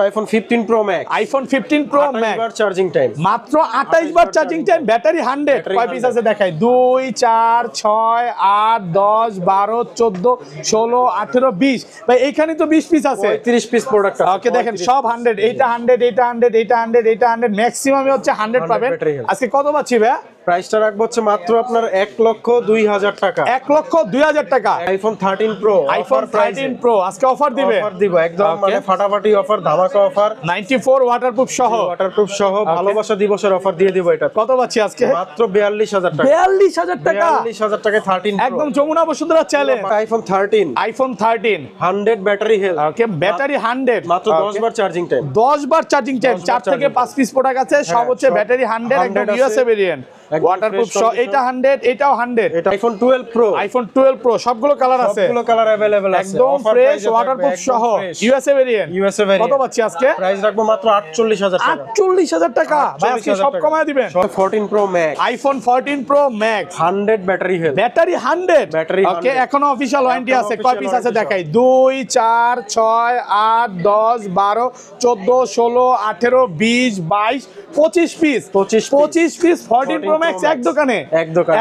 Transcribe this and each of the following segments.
IPhone 15 pro max, iPhone 15 pro max বার charging time, মাত্র 28 বার charging time, battery 100। কয় piece আছে দেখাই, 2 4 6 8 10 12 14 16 18 20। ভাই এইখানে তো 20 পিস আছে, 35 পিস প্রোডাক্ট আছে। ওকে দেখেন সব 100, এইটা 100, এইটা 100, এইটা 100, এইটা 100, ম্যাক্সিমামই হচ্ছে 100 পাবেন। আজকে কত পাচ্ছি ভাই? প্রাইসটা রাখবো হচ্ছে মাত্র আপনার 1,02,000 টাকা। 1,02,000 টাকা। আইফোন 13 প্রো, আইফোন 13 প্রো আজকে অফার দিবে, অফার দিব একদম মানে ফাটাফাটি অফার, ধামাকা অফার। 94 ওয়াটারপ্রুফ সহ, ওয়াটারপ্রুফ সহ ভালোবাসা দিবসের অফার দিয়ে দিব। এটা কত পাচ্ছি আজকে? মাত্র 42,000 টাকা। 42,000 টাকা, 42,000 টাকায় 13 প্রো একদম Jamuna Bashundhara challenge. IPhone 13, iPhone 13 100 battery health, okay battery 100, মাত্র 10 বার চার্জিং টাইম। 10 বার চার্জিং টাইম, 4 থেকে 5 পিস প্রোডাক্ট আছে, সব হচ্ছে ব্যাটারি 100, একদম ইউএসএ ভেরিয়েন্ট, ওয়াটারপ্রুফ সহ। এটা 100, এটাও 100। এটা আইফোন 12 প্রো, আইফোন 12 প্রো সবগুলো কালার আছে, সবগুলো কালার अवेलेबल আছে, একদম ফ্রেশ ওয়াটারপ্রুফ সহ, ইউএসএ ভেরিয়েন্ট। USA variant. কত পাচ্ছি আজকে? প্রাইস রাখবো মাত্র 48,000 টাকা। 48,000 টাকা। ভাই আজকে সব কমায় দিবেন। 14 pro max, iPhone 14 pro max, 100 battery health, battery 100, battery ওকে 100। এখনো অফিশিয়াল ওয়ারেন্টি আছে। এখনো কয় পিস আছে official দেখাই, 2 4 6 8 10 12 14 16 18 20 22 25 পিস, 25 পিস 14 প্রো ম্যাক্স এক দোকানে,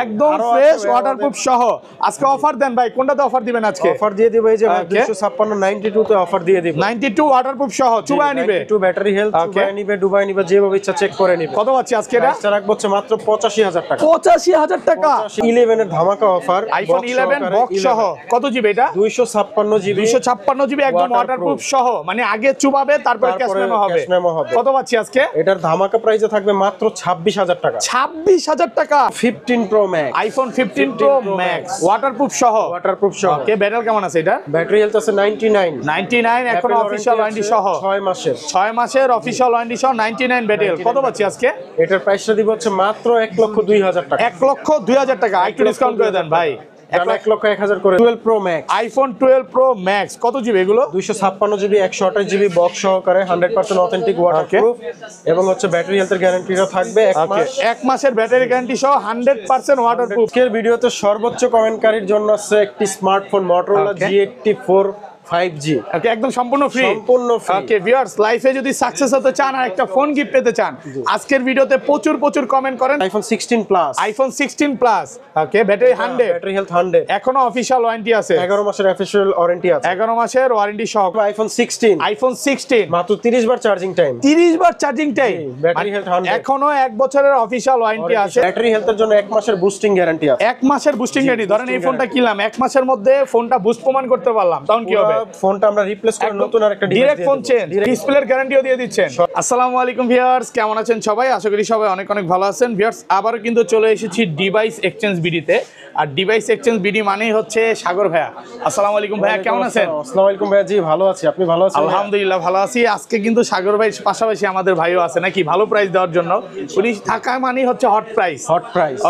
একদম ফ্রেশ ওয়াটারপ্রুফ সহ। আজকে অফার দেন ভাই, কোনটাতে অফার দিবেন আজকে? অফার দিয়ে দিব এই যে 256 92 তে অফার দিয়ে দিব। 92 ওয়াটারপ্রুফ সহ, চুবায় নিবে, 92 ব্যাটারি হেলথ, চুবায় নিবে, ডুবাই নিবে, যেভাবে ইচ্ছা চেক করে নিবে। কত পাচ্ছি আজকে? এটা প্রাইসটা রাখবো হচ্ছে মাত্র 85,000 টাকা। 85,000 টাকা। 11 এর ধামাকা অফার, আইফোন 11 বক্স সহ। কত জিবি এটা? 256 জিবি, 256 জিবি, একদম ওয়াটারপ্রুফ সহ, মানে আগে চুবাবে তারপর ক্যাশ মেমো হবে। কত পাচ্ছি আজকে? এটার ধামাকা প্রাইসে থাকবে মাত্র 26,000 টাকা। 26,000 টাকা। 15 pro max, iPhone 15 pro max waterproof সহ, ওয়াটারপ্রুফ সহ। ওকে ব্যাটারি কেমন আছে এটা? ব্যাটারি হেলথ আছে 99, এখন অফিশিয়াল ওয়ারেন্টি সহ 6 মাসের, 6 মাসের অফিশিয়াল ওয়ারেন্টি সহ 99 ব্যাটারি। কত পাচ্ছি আজকে? এটার প্রাইসটা দিব হচ্ছে মাত্র 1,02,000 টাকা। 1,02,000 টাকা। একটু ডিসকাউন্ট করে দেন ভাই, 1,01,000 করে। 12 pro max, iPhone 12 pro max কত জিবি এগুলো? 256 জিবি, 128 জিবি বক্স সহকারে, 100% অথেন্টিক ওয়াটারপ্রুফ এবং হচ্ছে ব্যাটারি হেলথের গ্যারান্টিটা থাকবে 1 মাস। 1 মাসের ব্যাটারি গ্যারান্টি সহ 100% ওয়াটারপ্রুফ। আজকের ভিডিওতে সর্বোচ্চ কমেন্টকারীর জন্য আছে একটি স্মার্টফোন Motorola G84 5G, ওকে একদম সম্পূর্ণ ফ্রি, সম্পূর্ণ ফ্রি। ওকে ভিউয়ার্স, লাইফে যদি সাকসেস হতে চান আর একটা ফোন গিফট পেতে চান, আজকের ভিডিওতে প্রচুর কমেন্ট করেন। আইফোন 16 প্লাস, আইফোন 16 প্লাস, ওকে ব্যাটারি 100, ব্যাটারি হেলথ 100, এখনো অফিশিয়াল ওয়ারেন্টি আছে, 11 মাসের অফিশিয়াল ওয়ারেন্টি আছে, 11 মাসের ওয়ারেন্টি সহ। আইফোন 16, আইফোন 16 মাত্র 30 বার চার্জিং টাইম, 30 বার চার্জিং টাইম, ব্যাটারি হেলথ 100, এখনো 1 বছরের অফিশিয়াল ওয়ারেন্টি আছে। ব্যাটারি হেলথের জন্য 1 মাসের বুস্টিং গ্যারান্টি আছে, 1 মাসের বুস্টিং গ্যারান্টি। ধরেন এই ফোনটা কিনলাম, 1 মাসের মধ্যে ফোনটা বুস্ট প্রমাণ করতে পারলাম, তখন কি হবে? ফোনটা আমরা রিপ্লেস করে নতুন আরেকটা ডিভাইস ডাইরেক্ট দিয়ে ফোন দেব। চেঞ্জ, ডিসপ্লের গ্যারান্টিও দিয়ে দিচ্ছেন। আসসালামু আলাইকুম ভিউয়ার্স, কেমন আছেন সবাই? আশা করি সবাই অনেক ভালো আছেন। ভিউয়ার্স, আবারও কিন্তু চলে এসেছি ডিভাইস এক্সচেঞ্জ বিডিতে। আর ডিভাইস এক্সচেঞ্জ বিডি মানেই হচ্ছে সাগর ভাইয়া। আসসালামু আলাইকুম ভাইয়া, কেমন আছেন? আসসালামু আলাইকুম ভাইয়া, জি ভালো আছি, আপনি ভালো আছেন? আলহামদুলিল্লাহ ভালো আছি। আজকে কিন্তু সাগর ভাইয়ের পাশাপাশি আমাদের ভাইও আছে নাকি ভালো প্রাইস দেওয়ার জন্য। উনি থাকা মানেই হচ্ছে হট প্রাইস,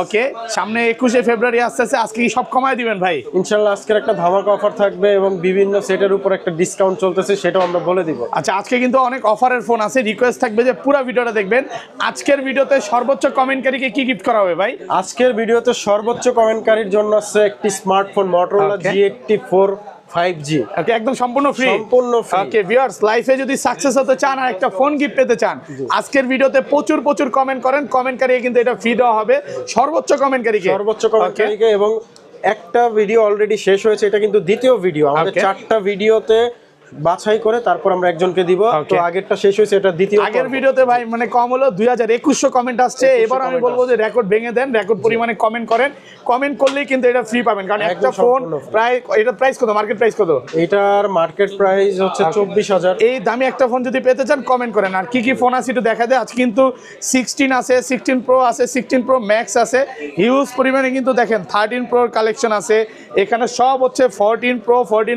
ওকে। সামনে 21শে ফেব্রুয়ারি আসতেছে, আজকে কি সব কমায় দিবেন ভাই? ইনশাআল্লাহ আজকের একটা ধামাকা অফার থাকবে এবং বিভিন্ন সেটের উপর একটা ডিসকাউন্ট চলতেছে, সেটাও আমরা বলে দিব। আচ্ছা, আজকে কিন্তু অনেক অফারের ফোন আছে। রিকোয়েস্ট থাকবে যে পুরো ভিডিওটা দেখবেন। আজকের ভিডিওতে সর্বোচ্চ কমেন্টকারীকে কি গিফট করা হবে ভাই? আজকের ভিডিওতে সর্বোচ্চ কমেন্টকারীর জন্য আছে একটি স্মার্টফোন Motorola G84 5G, ওকে একদম সম্পূর্ণ ফ্রি, সম্পূর্ণ ফ্রি। ওকে ভিউয়ার্স, লাইফে যদি সাকসেস হতে চান আর একটা ফোন গিফট পেতে চান, আজকের ভিডিওতে প্রচুর কমেন্ট করেন। কমেন্টকারীকে কিন্তু এটা ফ্রি দেওয়া হবে, সর্বোচ্চ কমেন্টকারীকে। এবং একটা ভিডিও অলরেডি শেষ হয়েছে, এটা কিন্তু দ্বিতীয় ভিডিও। আমাদের 4টা ভিডিওতে বাছাই করে তারপর আমরা একজনকে দিব। তো আগেরটা শেষ হয়েছে, এটা দ্বিতীয়। আগের ভিডিওতে ভাই মানে কম হলো 2100 কমেন্ট আসছে। এবার আমি বলবো যে রেকর্ড ভেঙে দেন, রেকর্ড পরিমাণে কমেন্ট করেন। কমেন্ট করলেই কিন্তু এটা ফ্রি পাবেন, কারণ একটা ফোন প্রায়, এটা প্রাইস কত, মার্কেট প্রাইস কত? এটার মার্কেট প্রাইস হচ্ছে 24,000। এই দামি একটা ফোন যদি পেতে চান কমেন্ট করেন। আর কি ফোন আছে একটু দেখা দেয়। আজ কিন্তু 16 আছে, 16 প্রো আছে, 16 প্রো ম্যাক্স আছে, হিউজ পরিমাণে কিন্তু দেখেন 13 প্রোর কালেকশন আছে এখানে। সব হচ্ছে 14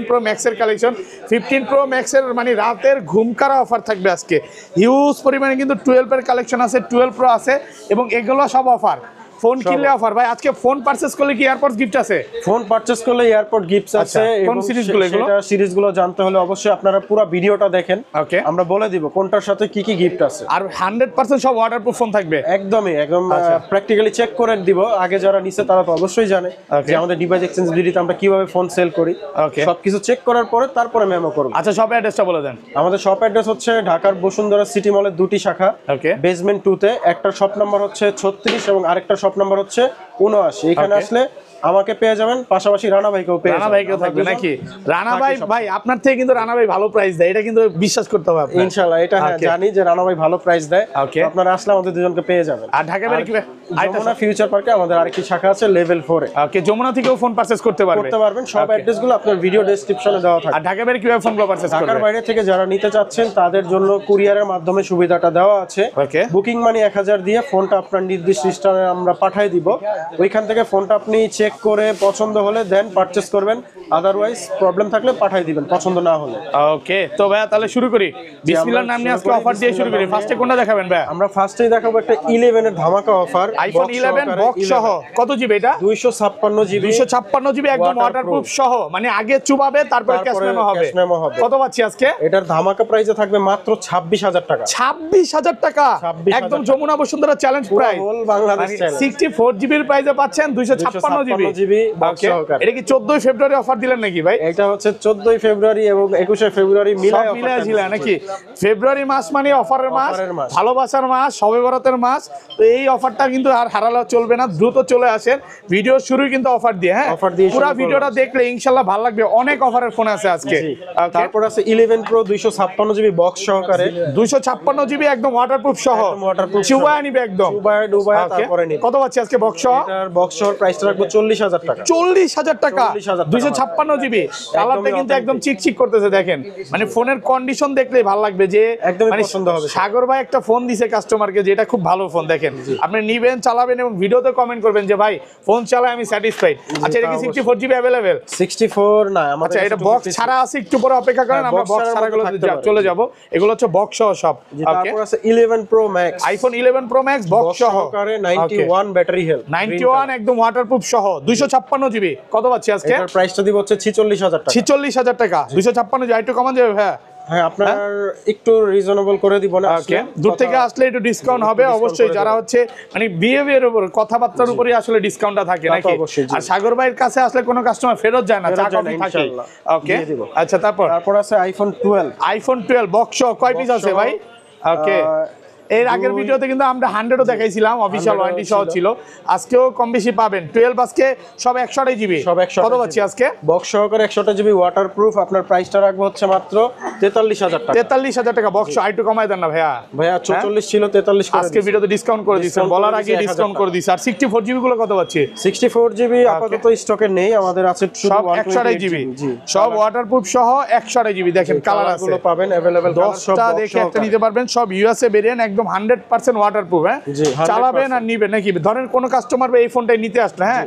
প্রো ম্যাক্সের কালেকশন। 15 প্রো ম্যাক্সের মানে রাতের ঘুমকারা অফার থাকবে আজকে। হিউজ পরিমাণে কিন্তু 12 এর কালেকশন আছে, 12 প্রো আছে, এবং এগুলো সব অফার। ফোন কিনলে অফার ভাই। আজকে ফোন পারচেজ করলে কি এয়ারপডস গিফট আছে? ফোন পারচেজ করলে এয়ারপড গিফটস আছে। কোন সিরিজগুলো এগুলো? সেটা সিরিজগুলো জানতে হলে অবশ্যই আপনারা পুরো ভিডিওটা দেখেন, ওকে, আমরা বলে দিব কোনটার সাথে কি কি গিফট আছে। আর 100% সব ওয়াটারপ্রুফ ফোন থাকবে একদমই, একদম প্র্যাকটিক্যালি চেক করে দিব। আগে যারা নিছে তারা তো অবশ্যই জানে যে আমাদের ডিভাইস এক্সচেঞ্জ ভিডিওতে আমরা কিভাবে ফোন সেল করি। সবকিছু চেক করার পরে তারপরে মেমো করব। আচ্ছা, শপ অ্যাড্রেসটা বলে দেন। আমাদের শপ অ্যাড্রেস হচ্ছে ঢাকার বসুন্ধরা সিটি মলের 2টি শাখা, ওকে, বেসমেন্ট 2 তে। একটা শপ নাম্বার হচ্ছে 36 এবং আরেকটা শপ নাম্বার হচ্ছে 79। এখানে আসলে আমাকে পেয়ে যাবেন, পাশাপাশি রানা ভাইকেও পেয়ে যাবেন। রানা ভাইকেও থাকবে নাকি? রানা ভাই, ভাই আপনার থেকে কিন্তু রানা ভাই ভালো প্রাইস দেয়, এটা কিন্তু বিশ্বাস করতে হবে আপনার। ইনশাআল্লাহ, এটা হ্যাঁ জানি যে রানা ভাই ভালো প্রাইস দেয়। আপনারা আসলে আমাদের দুজনকে পেয়ে যাবেন। আর ঢাকা বাইরে কি যমুনা ফিউচার পার্কে আমাদের আরেকটি শাখা আছে লেভেল 4 এ। ওকে, যমুনা থেকেও ফোন পারচেজ করতে পারবেন। সব অ্যাড্রেসগুলো আপনার ভিডিও ডেসক্রিপশনে দেওয়া থাকবে। আর ঢাকা বাইরে কিভাবে ফোনগুলো পারচেজ করবেন? ঢাকার বাইরে থেকে যারা নিতে চাচ্ছেন তাদের জন্য কুরিয়ারের মাধ্যমে সুবিধাটা দেওয়া আছে। ওকে, বুকিং মানি 1000 দিয়ে ফোনটা আপনার নির্দিষ্ট স্থানে আমরা পাঠিয়ে দিব। ওইখান থেকে ফোনটা আপনি চেক করে পছন্দ হলে দেন পারচেজ করবেন, আদারওয়াইজ প্রবলেম থাকলে পাঠিয়ে দিবেন পছন্দ না হলে। ওকে, তো ভাইয়া তাহলে শুরু করি। বিসমিল্লাহর নাম নিয়ে আজকে অফার দিয়ে শুরু করি। ফার্স্টে কোনটা দেখাবেন ভাইয়া? আমরা ফার্স্টেই দেখাবো একটা 11 এর ধামাকা অফার। আইফোন 11 বক্স সহ। কত জিবি এটা? 256 জিবি। 256 জিবি একদম ওয়াটারপ্রুফ সহ, মানে আগে চুবাবে তারপর ক্যাশ মেমো হবে। কত পাচ্ছি আজকে? এটার ধামাকা প্রাইসে থাকবে মাত্র 26000 টাকা। 26000 টাকা, একদম Jamuna Bashundhara challenge price. Whole Bangladesh challenge. 64 জিবির প্রাইসে পাচ্ছেন 256 জিবি। এটা কি 14 ফেব্রুয়ারি অফার দিলেন নাকি ভাই? এটা হচ্ছে 14 ফেব্রুয়ারি এবং 21 ফেব্রুয়ারি মিলায় অফার ছিল নাকি? ফেব্রুয়ারি মাস মানে অফারের মাস, ভালোবাসার মাস, শবে বরাতের মাস। তো এই অফারটা কিন্তু আর হারালে চলবে না, দ্রুত চলে আসেন। ভিডিও শুরুই কিন্তু অফার দিয়ে, হ্যাঁ পুরো ভিডিওটা দেখলে ইনশাআল্লাহ ভালো লাগবে। অনেক অফারের ফোন আছে আজকে। তারপর আছে 11 প্রো 256 জিবি বক্স সহকারে। 256 জিবি একদম ওয়াটারপ্রুফ সহ, চুবায়া নিবে একদম, ডুবায়া তারপরে নিবে। কত পাচ্ছি আজকে বক্স সহ? এটার বক্স সহ প্রাইসটা রাখবো 40000 টাকা। 40000 টাকা 256 জিবি। কালারটা কিন্তু একদম চিকচিক করতেছে দেখেন, মানে ফোনের কন্ডিশন দেখলেই ভালো লাগবে যে মানে পছন্দ হবে। সাগর ভাই একটা ফোন দিছে কাস্টমারকে যে এটা খুব ভালো ফোন, দেখেন আপনি নিবেন, চালাবেন এবং ভিডিওতে কমেন্ট করবেন যে ভাই ফোন চালায় আমি স্যাটিসফাইড। আচ্ছা, এটা কি 64 জিবি अवेलेबल? 64 না আমাদের। আচ্ছা, এটা বক্স ছাড়া আছে, একটু পরে অপেক্ষা করেন, আমরা বক্স ছাড়া গুলো চলে যাব। এগুলো হচ্ছে বক্স সহ সব। তারপর আছে 11 pro max, iPhone 11 pro max box সহ 91 ব্যাটারি হেলথ, 91 একদম ওয়াটারপ্রুফ সহ 256 জিবি। কত পাচ্ছি আজকে? এটার প্রাইসটা দিব হচ্ছে 46000 টাকা। 46000 টাকা 256 জিবি। একটু কমান যাবে ভাই? হ্যাঁ, আপনার একটু রিজনেবল করে দিব না? ওকে, দূর থেকে আসলে একটু ডিসকাউন্ট হবে অবশ্যই। যারা হচ্ছে মানে বিহেভিয়ার উপর, কথাবার্তার উপরই আসলে ডিসকাউন্টটা থাকে নাকি? আর সাগর ভাইয়ের কাছে আসলে কোনো কাস্টমার ফেরত যায় না, চা কফি থাকে। ওকে, আচ্ছা, তারপর আছে আইফোন 12। আইফোন 12 বক্স কয় পিস আছে ভাই? ওকে, এর আগের ভিডিওতে কিন্তু আমরা 100ও দেখাইছিলাম, অফিশিয়াল ওয়ারেন্টি সহ ছিল। আজকেও কম বেশি পাবেন। 12 আজকে সব 128 জিবি। কত পাচ্ছি আজকে? বক্স সহকারে 128 জিবি ওয়াটারপ্রুফ। আপনার প্রাইসটা রাখবো হচ্ছে মাত্র 43000 টাকা। 43000 টাকা বক্স। আরেকটু কমায় দেন না ভাইয়া। 44 ছিল 43 করে আজকে ভিডিওতে ডিসকাউন্ট করে দিয়েছেন, বলার আগে ডিসকাউন্ট করে দিয়েছেন। আর 64 জিবি গুলো কত পাচ্ছি? 64 জিবি আপাতত স্টকে নেই, আমাদের আছে সব 128 জিবি, সব ওয়াটারপ্রুফ সহ 128 জিবি। দেখেন কালার আছে, গুলো পাবেন अवेलेबल। 10টা দেখে একটা নিতে পারবেন। সব ইউএসএ ভেরিয়েন্ট, একদম 100% ওয়াটারপ্রুফ। হ্যাঁ, চালাবেন আর নিবেন নাকি? ধরেন কোন কাস্টমার এই ফোনটাই নিতে আসলে, হ্যাঁ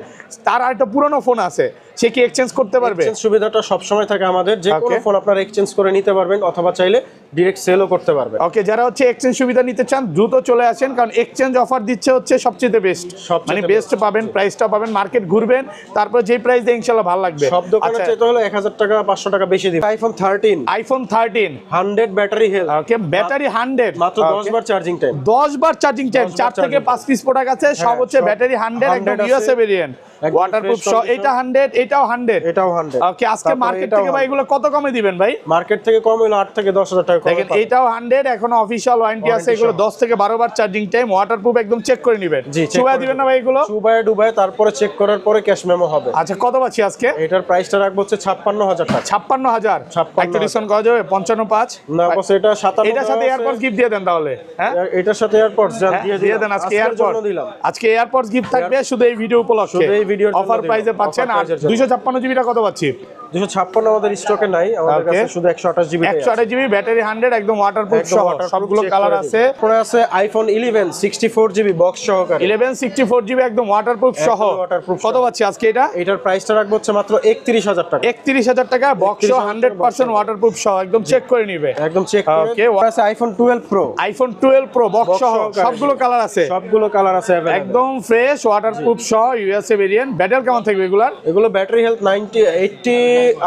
তার আরেকটা পুরনো ফোন আছে, সে কি এক্সচেঞ্জ করতে পারবে? এক্সচেঞ্জ সুবিধাটা সব সময় থাকে আমাদের, যে কোনো ফোন আপনারা এক্সচেঞ্জ করে নিতে পারবেন অথবা চাইলে ডাইরেক্ট সেলও করতে পারবেন। ওকে, যারা হচ্ছে এক্সচেঞ্জ সুবিধা নিতে চান দ্রুত চলে আসেন, কারণ এক্সচেঞ্জ অফার দিচ্ছে হচ্ছে সবচেয়ে বেস্ট, মানে বেস্ট পাবেন, প্রাইসটা পাবেন, মার্কেট ঘুরবেন, তারপর যেই প্রাইস দিয়ে ইনশাআল্লাহ ভালো লাগবে। সব দোকানে চাইতে হলো 1000 টাকা 500 টাকা বেশি দিবেন। IPhone 13, iPhone 13 100 battery health. Okay, battery 100, মাত্র 10 বার চার্জিং টাইম। 10 বার চার্জিং টাইম, 4 থেকে 5 পিস প্রোডাক্ট আছে, সব হচ্ছে ব্যাটারি 100 একদম ইউএসএ ভেরিয়েন্ট, ওয়াটারপ্রুফ সহ। এটা 100, এটাও 100, এটাও 100। ওকে, আজকে মার্কেট থেকে ভাই এগুলো কত কমে দিবেন ভাই? মার্কেট থেকে কম হলো 8 থেকে 10000 টাকা কম। দেখেন এটাও 100, এখনো অফিশিয়াল ওয়ারেন্টি আছে। এগুলো 10 থেকে 12 বার চার্জিং টাইম, ওয়াটারপ্রুফ, একদম চেক করে নেবেন। চুবাই দিবেন না ভাই এগুলো? চুবাই ডুবাই তারপরে চেক করার পরে ক্যাশ মেমো হবে। আচ্ছা, কত পাচ্ছি আজকে? এটার প্রাইসটা রাখবো হচ্ছে 56000 টাকা। 56000 একটা ডিসকাউন্ট করা যাবে? 55.5 না বস, এটা 57। এটার সাথে এয়ারপডস গিফট দিয়ে দেন তাহলে। হ্যাঁ, এটার সাথে এয়ারপডস দিয়ে দেন। আজকে এয়ারপডস দিলাম, আজকে এয়ারপডস গিফট থাকবে শুধু এই ভিডিও উপলক্ষে, অফার প্রাইসে পাচ্ছেন। আর 256 জিবিটা কত পাচ্ছি? 256 আমাদের স্টকে নাই, আমাদের কাছে শুধু 128 জিবি 128 জিবি ব্যাটারি 100 একদম ওয়াটারপ্রুফ সহ সবগুলো কালার আছে। পরে আছে আইফোন 11 64 জিবি বক্স সহকারে, 11 64 জিবি একদম ওয়াটারপ্রুফ সহ। কত পাচ্ছি আজকে এটা? এটার প্রাইসটা রাখবো হচ্ছে মাত্র 31000 টাকা। 31000 টাকা বক্স 100% ওয়াটারপ্রুফ সহ, একদম চেক করে নিবে, একদম চেক করে। ওকে। আছে iPhone 12 pro, iPhone 12 pro box সহ সবগুলো কালার আছে, সবগুলো কালার আছে available। একদম ফ্রেশ ওয়াটারপ্রুফ সহ ইউএসএ ভেরিয়েন্ট। ব্যাটারি কেমন থাকবে এগুলার? এগুলো ব্যাটারি হেলথ 80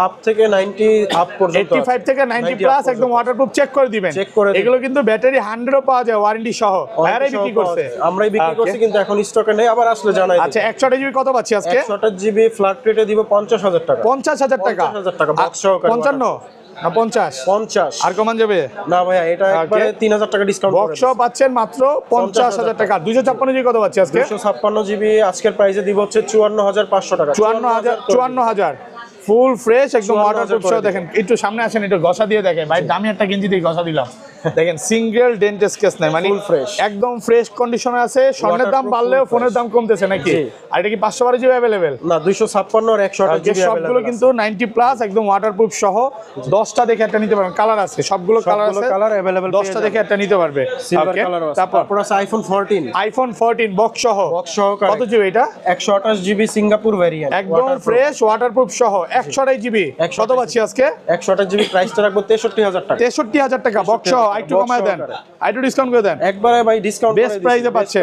আপ থেকে 90 আপ পর্যন্ত, 85 থেকে 90 প্লাস একদম ওয়াটারপ্রুফ চেক করে দিবেন। এগুলো কিন্তু ব্যাটারি 100 পাওয়া যায় ওয়ারেন্টি সহ, বাইরে বিক্রি করছে, আমরাই বিক্রি করছি কিন্তু এখন স্টকে নেই, আবার আসলে জানাই। আচ্ছা 128 জিবি কত পাচ্ছি আজকে? 128 জিবি ফ্ল্যাট রেটে দিব 50000 টাকা। 50000 টাকা? 50000 টাকা বক্স সহকারে। 55 না 50? 50 আর কমান যাবে না ভাইয়া, এটা একবারে 3000 টাকা ডিসকাউন্ট করে বক্স পাচ্ছেন মাত্র 50000 টাকা। 256 জিবি কত পাচ্ছি আজকে? 256 জিবি আজকের প্রাইসে দিব হচ্ছে 54500 টাকা। 54000 ফুল ফ্রেশ একদম ওয়াটারপ্রুফ সহ। দেখেন একটু সামনে আসেন, একটু ঘষা দিয়ে দেখেন ভাই, দামি একটা গেঞ্জি দিয়ে ঘষা দিলাম। দেখেন সিঙ্গেল ডেন্ট স্কেচ নাই, মানে একদম ফ্রেশ কন্ডিশনে আছে। স্বর্ণের দাম বাড়লেও ফোনের দাম কমতেছে নাকি? আর এটা কি 512 জিবি अवेलेबल? না 256 আর 128 জিবি সবগুলো কিন্তু 90 প্লাস একদম ওয়াটারপ্রুফ সহ। 10টা দেখে একটা নিতে পারবেন, কালার আছে সবগুলো কালার আছে, কালার अवेलेबल। 10টা দেখে একটা নিতে পারবে। সিলভার কালার আছে। তারপর আছে আইফোন 14, আইফোন 14 বক্স সহ। বক্স সহকারে। কত জিবি এটা? 128 জিবি সিঙ্গাপুর ভেরিয়েন্ট, একদম ফ্রেশ ওয়াটারপ্রুফ সহ। 128 জিবি কত পাচ্ছি আজকে? 128 জিবি প্রাইসটা রাখবো 63000 টাকা। 63000 টাকা বক্স সহ। একটু কমায় দেন, একটু ডিসকাউন্ট করে দেন। একবারে ভাই ডিসকাউন্ট বেস্ট প্রাইসে পাচ্ছেন।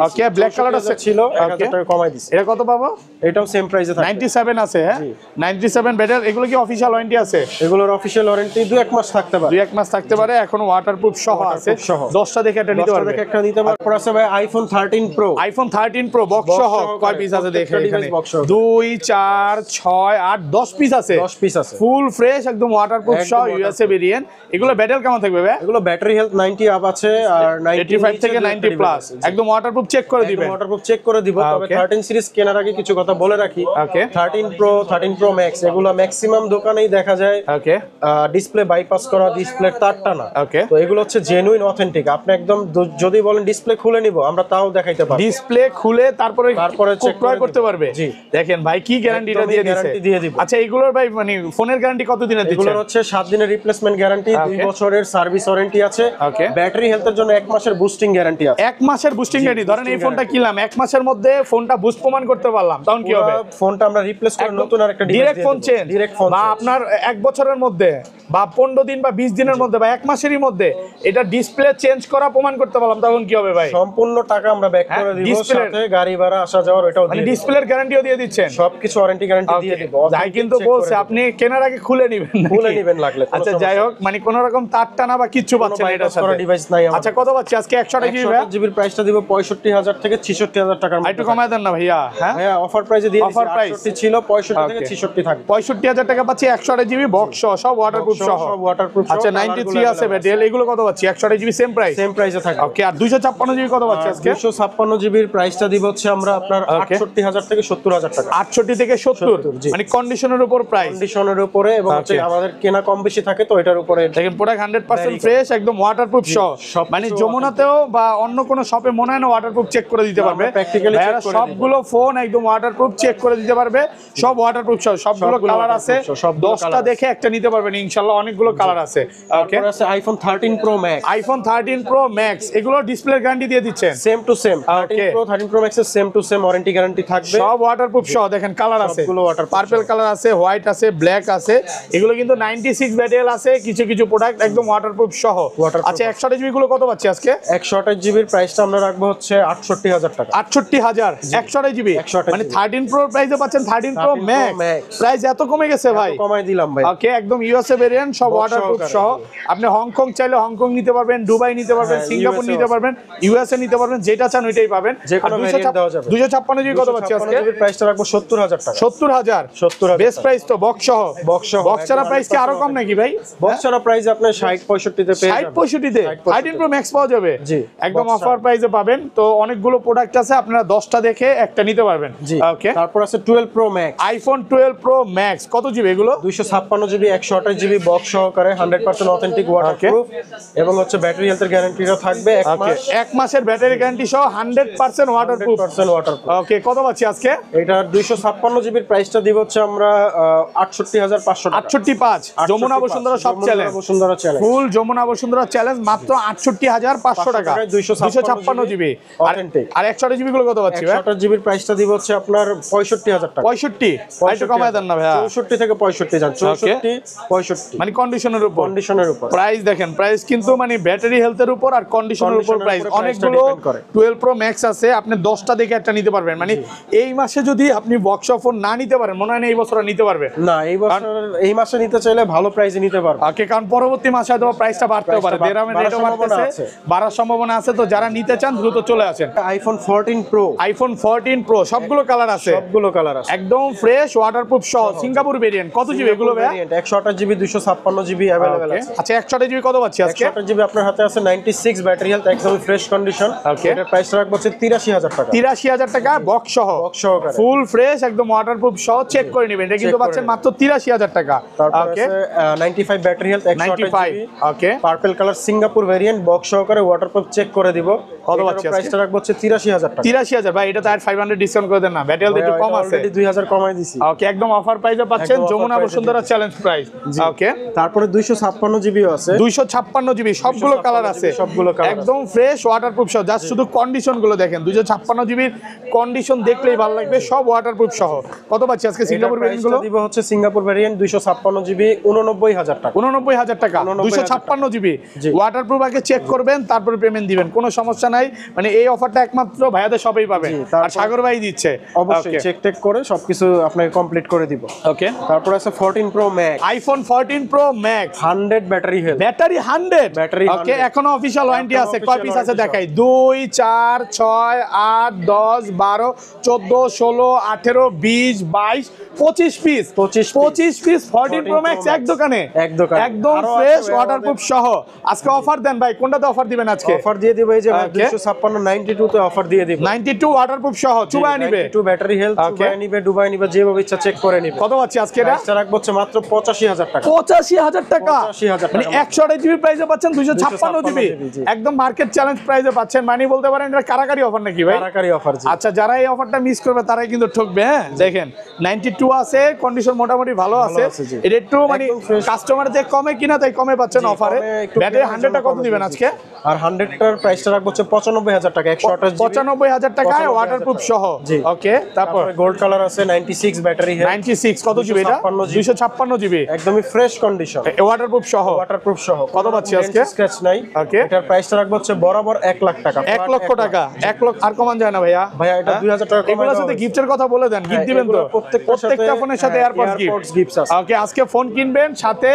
ওকে, ব্ল্যাক কালার আছে ছিল 1000 টাকা কমাই দিছি। এটা কত পাবো? এটাও সেম প্রাইসে থাকবে। 97 আছে, হ্যাঁ 97 ব্যাটারি। এগুলো কি অফিশিয়াল ওয়ারেন্টি আছে? এগুলোর অফিশিয়াল ওয়ারেন্টি 2-1 মাস থাকতে পারে। 2-1 মাস থাকতে পারে, এখন ওয়াটারপ্রুফ সহ আছে। 10টা দেখে একটা নিতে পারবে। একটা নিতে পারবে। তারপর আছে ভাই iPhone 13 pro, iPhone 13 pro box সহ। কয় পিস আছে দেখেন এখানে? 2 4 6 8 10 পিস আছে। 10 পিস আছে ফুল ফ্রেশ একদম ওয়াটারপ্রুফ সহ ইউএসএ ভেরিয়েন্ট। এগুলো ব্যাটারি কেমন থাকবে ভাই? এগুলো ব্যাটারি হেলথ 90 আপ আছে আর 85 থেকে 90 প্লাস একদম ওয়াটারপ্রুফ চেক করে দিবেন। ওয়াটারপ্রুফ চেক করে দিব। তবে 13 সিরিজ কেনার আগে কিছু কথা বলে রাখি। 13 প্রো 13 প্রো ম্যাক্স এগুলো ম্যাক্সিমাম দোকানেই দেখা যায় ডিসপ্লে বাইপাস করা, ডিসপ্লে তারটা না। তো এগুলো হচ্ছে জেনুইন অথেন্টিক। আপনি একদম যদি বলেন ডিসপ্লে খুলে নিব, আমরা তাও দেখাইতে পারবো। ডিসপ্লে খুলে তারপরে চেক করতে পারবে। দেখেন ভাই কি গ্যারান্টিটা দিয়ে দিয়েছে। আচ্ছা এগুলোর ভাই মানে ফোনের গ্যারান্টি কত দিনের দিচ্ছেন? এগুলোর হচ্ছে 7 দিনের রিপ্লেসমেন্ট গ্যারান্টি, 2 বছরের সার্ভিস ওয়ারেন্টি আছে। ব্যাটারি হেলথের জন্য 1 মাসের বুস্টিং গ্যারান্টি আছে। 1 মাসের বুস্টিং গ্যারান্টি। ধরেন এই ফোনটা কিনলাম, 1 মাসের মধ্যে ফোনটা বুস্ট প্রমাণ করতে পারলাম, তখন কি হবে? ফোনটা আমরা রিপ্লেস করে নতুন আরেকটা ডিভাইস ডাইরেক্ট ফোন চেঞ্জ। বা আপনার 1 বছরের মধ্যে বা 15 দিন বা 20 দিনের মধ্যে বা 1 মাসেরই মধ্যে এটা ডিসপ্লে চেঞ্জ করা প্রমাণ করতে পারলাম, তখন কি হবে ভাই? সম্পূর্ণ টাকা আমরা ব্যাক করে দিব, সাথে গাড়ি ভাড়া আসা যাওয়ার এটাও দিয়ে, মানে ডিসপ্লের গ্যারান্টিও দিয়ে দিচ্ছেন, সবকিছু ওয়ারেন্টি গ্যারান্টি দিয়ে দিব। যাই কিন্তু বলছে আপনি কেনার আগে খুলে নেবেন লাগলে। আচ্ছা যাই হোক, মানে কোন রকম তার টানা বা কিচ্ছু পাচ্ছেন না এটার সাথে? ডিভাইস নাই। আচ্ছা কত পাচ্ছি আজকে? 128 জিবি ভাই। জিবির প্রাইসটা দিব 65000 থেকে 66000 টাকার মধ্যে। একটু কমায় দেন না ভাইয়া। হ্যাঁ ভাইয়া অফার প্রাইসে দিয়ে দিচ্ছি। 68 ছিল, 65 থেকে 66 থাকবে। 65000 টাকা পাচ্ছি 128 জিবি বক্স সহ, সব ওয়াটারপ্রুফ সহ। আচ্ছা 93 আছে ব্যাটারি, এগুলো কত পাচ্ছি? 128 জিবি সেম প্রাইসে থাকবে। ওকে। আর 256 জিবি কত পাচ্ছি আজকে? 256 জিবির প্রাইসটা দিব হচ্ছে আমরা আপনার 68000 থেকে 70000 টাকা। 68 থেকে 70 মানে কন্ডিশনের উপর প্রাইস, কন্ডিশনের উপরে, এবং হচ্ছে আমাদের কেনা কম বেশি থাকে তো এটার উপরে। দেখেন প্রোডাক্ট 100% ফ্রেশ একদম ওয়াটারপ্রুফ সহ। মানে যমুনাতেও বা অন্য কোনো শপে মনে হয় না ওয়াটারপ্রুফ চেক করে দিতে পারবে। ভাইয়ারা সবগুলো ফোন একদম ওয়াটারপ্রুফ চেক করে দিতে পারবে, সব ওয়াটারপ্রুফ সহ। সবগুলো কালার আছে, 10টা দেখে একটা নিতে পারবেন ইনশাআল্লাহ। অনেকগুলো কালার আছে। ওকে। তারপর আছে iPhone 13 pro max. IPhone 13 pro max এগুলো ডিসপ্লে গ্যারান্টি দিয়ে দিচ্ছেন সেম টু সেম। 13 প্রো ম্যাক্সের same to same warranty guarantee থাকবে, সব ওয়াটারপ্রুফ সহ। দেখেন কালার আছে, সবগুলো ওয়াটারপ্রুফ, পার্পল কালার আছে, হোয়াইট আছে, ব্ল্যাক আছে। এগুলো কিন্তু 96 ব্যাটারি আছে, কিছু কিছু প্রোডাক্ট একদম ওয়াটারপ্রুফ সহ। আচ্ছা 128 জিবি গুলো কত পাচ্ছি আজকে? 128 জিবির প্রাইসটা আমরা রাখবো হচ্ছে 68000 টাকা। 68000 128 জিবি মানে 13 প্রো প্রাইসে পাচ্ছেন। 13 প্রো ম্যাক্স প্রাইস এত কমে গেছে ভাই, কমাই দিলাম ভাই। ওকে। একদম ইউএসএ ভেরিয়েন্ট, সব ওয়াটারপ্রুফ সহ। আপনি হংকং চাইলে হংকং নিতে পারবেন, দুবাই নিতে পারবেন, সিঙ্গাপুর নিতে পারবেন, ইউএসএ নিতে পারবেন, যেটা চান ওইটাই পাবেন। যে কোনো ভেরিয়েন্ট দেওয়া যাবে। 256 জিবি কত পাচ্ছি আজকে? জিবির প্রাইসটা রাখবো 70000 টাকা। 70000 বেস্ট প্রাইস তো। বক্স সহ। বক্স ছাড়া প্রাইস কি আরো কম নাকি ভাই? বক্স ছাড়া প্রাইস আপনার 60 65 তে পেয়ে 60 65 তে 13 প্রো ম্যাক্স পাওয়া যাবে জি একদম অফার প্রাইসে পাবেন। তো অনেকগুলো প্রোডাক্ট আছে, আপনারা 10টা দেখে একটা নিতে পারবেন। ওকে, তারপর আছে 12 pro max, iPhone 12 pro max কত জিবি এগুলো? 256 জিবি 128 জিবি বক্স সহকারে 100% অথেন্টিক ওয়াটারপ্রুফ এবং হচ্ছে ব্যাটারি হেলথের গ্যারান্টিটা থাকবে 1 মাস। 1 মাসের ব্যাটারি গ্যারান্টি সহ 100% ওয়াটারপ্রুফ। 100% ওয়াটারপ্রুফ। ওকে, কত পাচ্ছি আজকে? এটা 256 জিবির প্রাইসটা দিব হচ্ছে আমরা 68500 টাকা। 68.5 যমুনা বসুন্ধরা সব challenge, Bashundhara challenge full Jamuna Bashundhara challenge মাত্র 68500 টাকা। 256 জিবি অথেন্টিক। আর 128 জিবি গুলো কত পাচ্ছি ভাই? 128 জিবির প্রাইসটা দিব হচ্ছে আপনার 65000 টাকা। 65 একটু কমায় দেন না ভাই। 64 থেকে 65 যান, 64 65 মানে কন্ডিশনের উপর, কন্ডিশনের উপর প্রাইস দেখেন, প্রাইস কিন্তু মানে ব্যাটারি হেলথের উপর আর কন্ডিশনের উপর প্রাইস। অনেকগুলো 12 প্রো ম্যাক্স আছে, আপনি 10টা দেখে একটা নিতে পারবেন। মানে এই মাসে যদি আপনি বক্স ফোন না নিতে পারেন, মনে হয় না এই বছর নিতে পারবে না। এই মাসে নিতে চাইলে ভালো প্রাইসে নিতে পারবে। ওকে, কারণ পরবর্তী মাসে হয়তো প্রাইসটা বাড়তেও পারে, রেটও বাড়তেছে, বাড়ার সম্ভাবনা আছে। তো যারা নিতে চান দ্রুত চলে আসেন। আইফোন 14 প্রো, আইফোন 14 প্রো সবগুলো কালার আছে, সবগুলো কালার আছে একদম ফ্রেশ ওয়াটারপ্রুফ সহ, সিঙ্গাপুর ভেরিয়েন্ট। কত জিবি এগুলো ভাই? 128 জিবি 256 জিবি अवेलेबल আছে। আচ্ছা, 128 জিবি কত পাচ্ছি আজকে? 128 জিবি আপনার হাতে আছে 96 ব্যাটারি হেলথ, একদম ফ্রেশ কন্ডিশন। এটার প্রাইস রাখবো হচ্ছে 83000 টাকা। 83000 টাকা বক্স সহ, বক্স সহকারে ফুল ফ্রেশ একদম ওয়াটারপ্রুফ সহ। চেক করে নেবেন, এটা কিন্তু পাচ্ছেন মাত্র 83000 টাকা। তারপর আছে 95 battery health 128 GB. Okay, purple colour Singapore variant, box সহকারে ওয়াটারপ্রুফ চেক করে দিব। কত পাচ্ছি আজকে? প্রাইসটা রাখবো হচ্ছে 83000 টাকা। 83000 ভাই, এটা তো আর 500 ডিসকাউন্ট করে দেন না, ব্যাটারি হেলথ একটু কম আছে। অলরেডি 2000 কমাই দিছি। ওকে, একদম অফার প্রাইসে পাচ্ছেন, যমুনা বসুন্ধরা চ্যালেঞ্জ প্রাইস। ওকে, তারপরে 256 জিবিও আছে, 256 জিবি সবগুলো কালার আছে, সবগুলো কালার একদম ফ্রেশ ওয়াটারপ্রুফ সহ। জাস্ট শুধু কন্ডিশন গুলো দেখেন, 256 জিবির কন্ডিশন দেখলেই ভালো লাগবে, সব ওয়াটারপ্রুফ সহ। কত পাচ্ছি আজকে সিঙ্গাপুর ভেরিয়েন্ট গুলো? দিব হচ্ছে সিঙ্গাপুর ভেরিয়েন্ট 256 জিবি 89000 টাকা। 89000 টাকা 256 জিবি ওয়াটারপ্রুফ। আগে চেক করবেন, তারপরে পেমেন্ট দিবেন, কোনো সমস্যা নাই। মানে এই অফারটা একমাত্র ভাইয়াদের সবই পাবেন, আর সাগর ভাই দিচ্ছে। অবশ্যই চেক টেক করে সবকিছু আপনাকে কমপ্লিট করে দিব। ওকে, তারপর আছে 14 pro max, iPhone 14 pro max 100 battery health, battery 100 battery. Okay, এখনো অফিশিয়াল ওয়ারেন্টি আছে। কয় পিস আছে দেখাই? 2 4 6 8 10 12 14 16 18 20 22 25 পিস। 25 পিস 14 প্রো ম্যাক্স এক দোকানে, একদম ফ্রেশ ওয়াটারপ্রুফ সহ। আজকে অফার দেন ভাই, কোনটাতে অফার দিবেন আজকে? অফার দিয়ে দিব এই যে 256 92 তে অফার দিয়ে দিব। 92 ওয়াটারপ্রুফ সহ, চুবায় নিবে। 92 ব্যাটারি হেলথ, চুবায় নিবে, ডুবাই নিবে, যেভাবে ইচ্ছা চেক করে নিবে। কত পাচ্ছি আজকে? এটা রাখবো হচ্ছে মাত্র 85000 টাকা। 85000 টাকা, 85000 মানে 128 জিবি প্রাইসে পাচ্ছেন 256 জিবি, একদম মার্কেট চ্যালেঞ্জ প্রাইসে পাচ্ছেন। মানে বলতে পারেন এটা কারাকারি অফার নাকি ভাই? কারাকারি অফার। আচ্ছা, যারা এই অফারটা মিস করবে তারাই কিন্তু ঠকবে। হ্যাঁ, দেখেন 92 আছে, কন্ডিশন মোটামুটি ভালো আছে। এটা একটু মানে কাস্টমার যে কমে কিনা তাই কমে পাচ্ছেন অফারে। ব্যাটারি 100 টা কত দিবেন আজকে? আর 100 টার প্রাইসটা রাখবো হচ্ছে 95000 টাকা। 128 জিবি 95000 টাকায় ওয়াটারপ্রুফ সহ। ওকে, তারপর গোল্ড কালার আছে 96 ব্যাটারি হেলথ, 96 কত জিবি এটা? 256 জিবি, একদমই ফ্রেশ কন্ডিশন, ওয়াটারপ্রুফ সহ। ওয়াটারপ্রুফ সহ। কত পাচ্ছি আজকে? স্ক্র্যাচ নাই। ওকে, এটার প্রাইসটা রাখবো হচ্ছে বরাবর 1 লাখ টাকা। 1 লক্ষ টাকা, 1 লক্ষ আর কমান যায় না ভাইয়া? ভাইয়া এটা 2000 টাকা কমাই। এগুলোর সাথে গিফটের কথা বলে দেন, গিফট দিবেন তো? প্রত্যেকটা ফোনের সাথে এয়ারপডস গিফট আছে। ওকে, আজকে ফোন কিনবেন, সাথে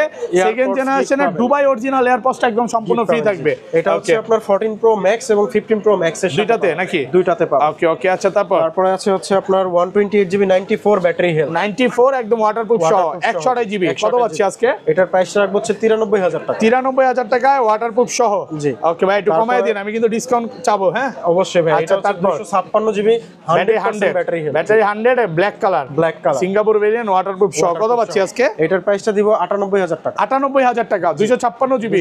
সেকেন্ড জেনারেশনের দুবাই অরিজিনাল এয়ারপডসটা একদম সম্পূর্ণ ফ্রি থাকবে। এটা হচ্ছে আপনার 14 প্রো ম্যাক্স এবং 15 প্রো ম্যাক্স এর দুইটাতে নাকি? দুইটাতে পাবেন। ওকে ওকে, আচ্ছা, তারপরে আছে হচ্ছে আপনার 128 জিবি 94 ব্যাটারি হেলথ, 94 একদম ওয়াটারপ্রুফ সহ, 128 জিবি। কত পাচ্ছি আজকে? এটার প্রাইসটা রাখবো হচ্ছে 93000 টাকা। 93000 টাকায় ওয়াটারপ্রুফ সহ। জি, ওকে ভাই, একটু কমায় দিন, আমি কিন্তু ডিসকাউন্ট চাবো। হ্যাঁ, অবশ্যই ভাই। এটা 256 GB 100 battery health, battery 100 black colour, Singapore variant waterproof সহ। কত পাচ্ছি আজকে? এটার প্রাইসটা দিব 98000 টাকা। 98000 টাকা, 256 জিবি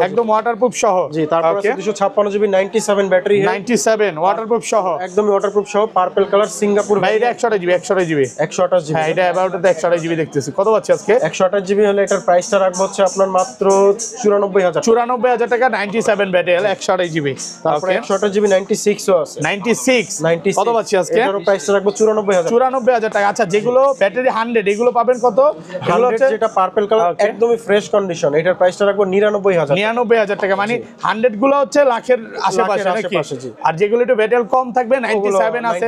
একদম ওয়াটারপ্রুফ সহ। জি, তারপর আছে 256 জিবি 97 ব্যাটারি হেলথ, 97 ওয়াটারপ্রুফ সহ, একদম ওয়াটারপ্রুফ সহ, পার্পল কালার সিঙ্গাপুর ভাই। এটা 128 জিবি, 128 জিবি, 128 জিবি। হ্যাঁ, এটা অ্যাবাউটতে 128 জিবি দেখতেছি। কত পাচ্ছি আজকে? 128 জিবি হলে এটার প্রাইসটা রাখবো হচ্ছে আপনার মাত্র 94000। 94000 টাকা, 97 ব্যাটারি 128 জিবি। তারপরে 128 জিবি 96 ও আছে, 96 কত পাচ্ছি আজকে? এটার প্রাইসটা রাখবো 94000। 94000 টাকা। আচ্ছা, যেগুলো ব্যাটারি 100 এগুলো পাবেন কত? এগুলো হচ্ছে যেটা পার্পল কালার একদমই ফ্রেশ কন্ডিশন, এটার প্রাইসটা রাখবো 99000। 99000 টাকা, মানে 100 100 গুলো হচ্ছে লাখের আশেপাশে নাকি? আর যেগুলো একটু ব্যাটেল কম থাকবে 97 আছে,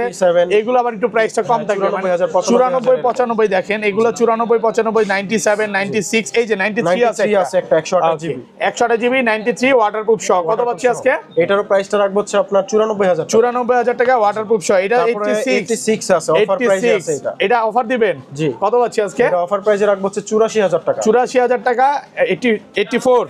এগুলো আবার একটু প্রাইসটা কম থাকবে, 94 95 দেখেন, এগুলো 94 95 97 96, এই যে 93 আছে একটা 128 জিবি 128 জিবি 93 ওয়াটারপ্রুফ সহ। কত পাচ্ছি আজকে? এটারও প্রাইসটা রাখবো হচ্ছে আপনার 94000 টাকা ওয়াটারপ্রুফ সহ। এটা 86 আছে, অফার প্রাইসে আছে এটা। এটা অফার দিবেন? জি। কত পাচ্ছি আজকে? এটা অফার প্রাইসে রাখবো হচ্ছে 84000 টাকা। 84000 টাকা 84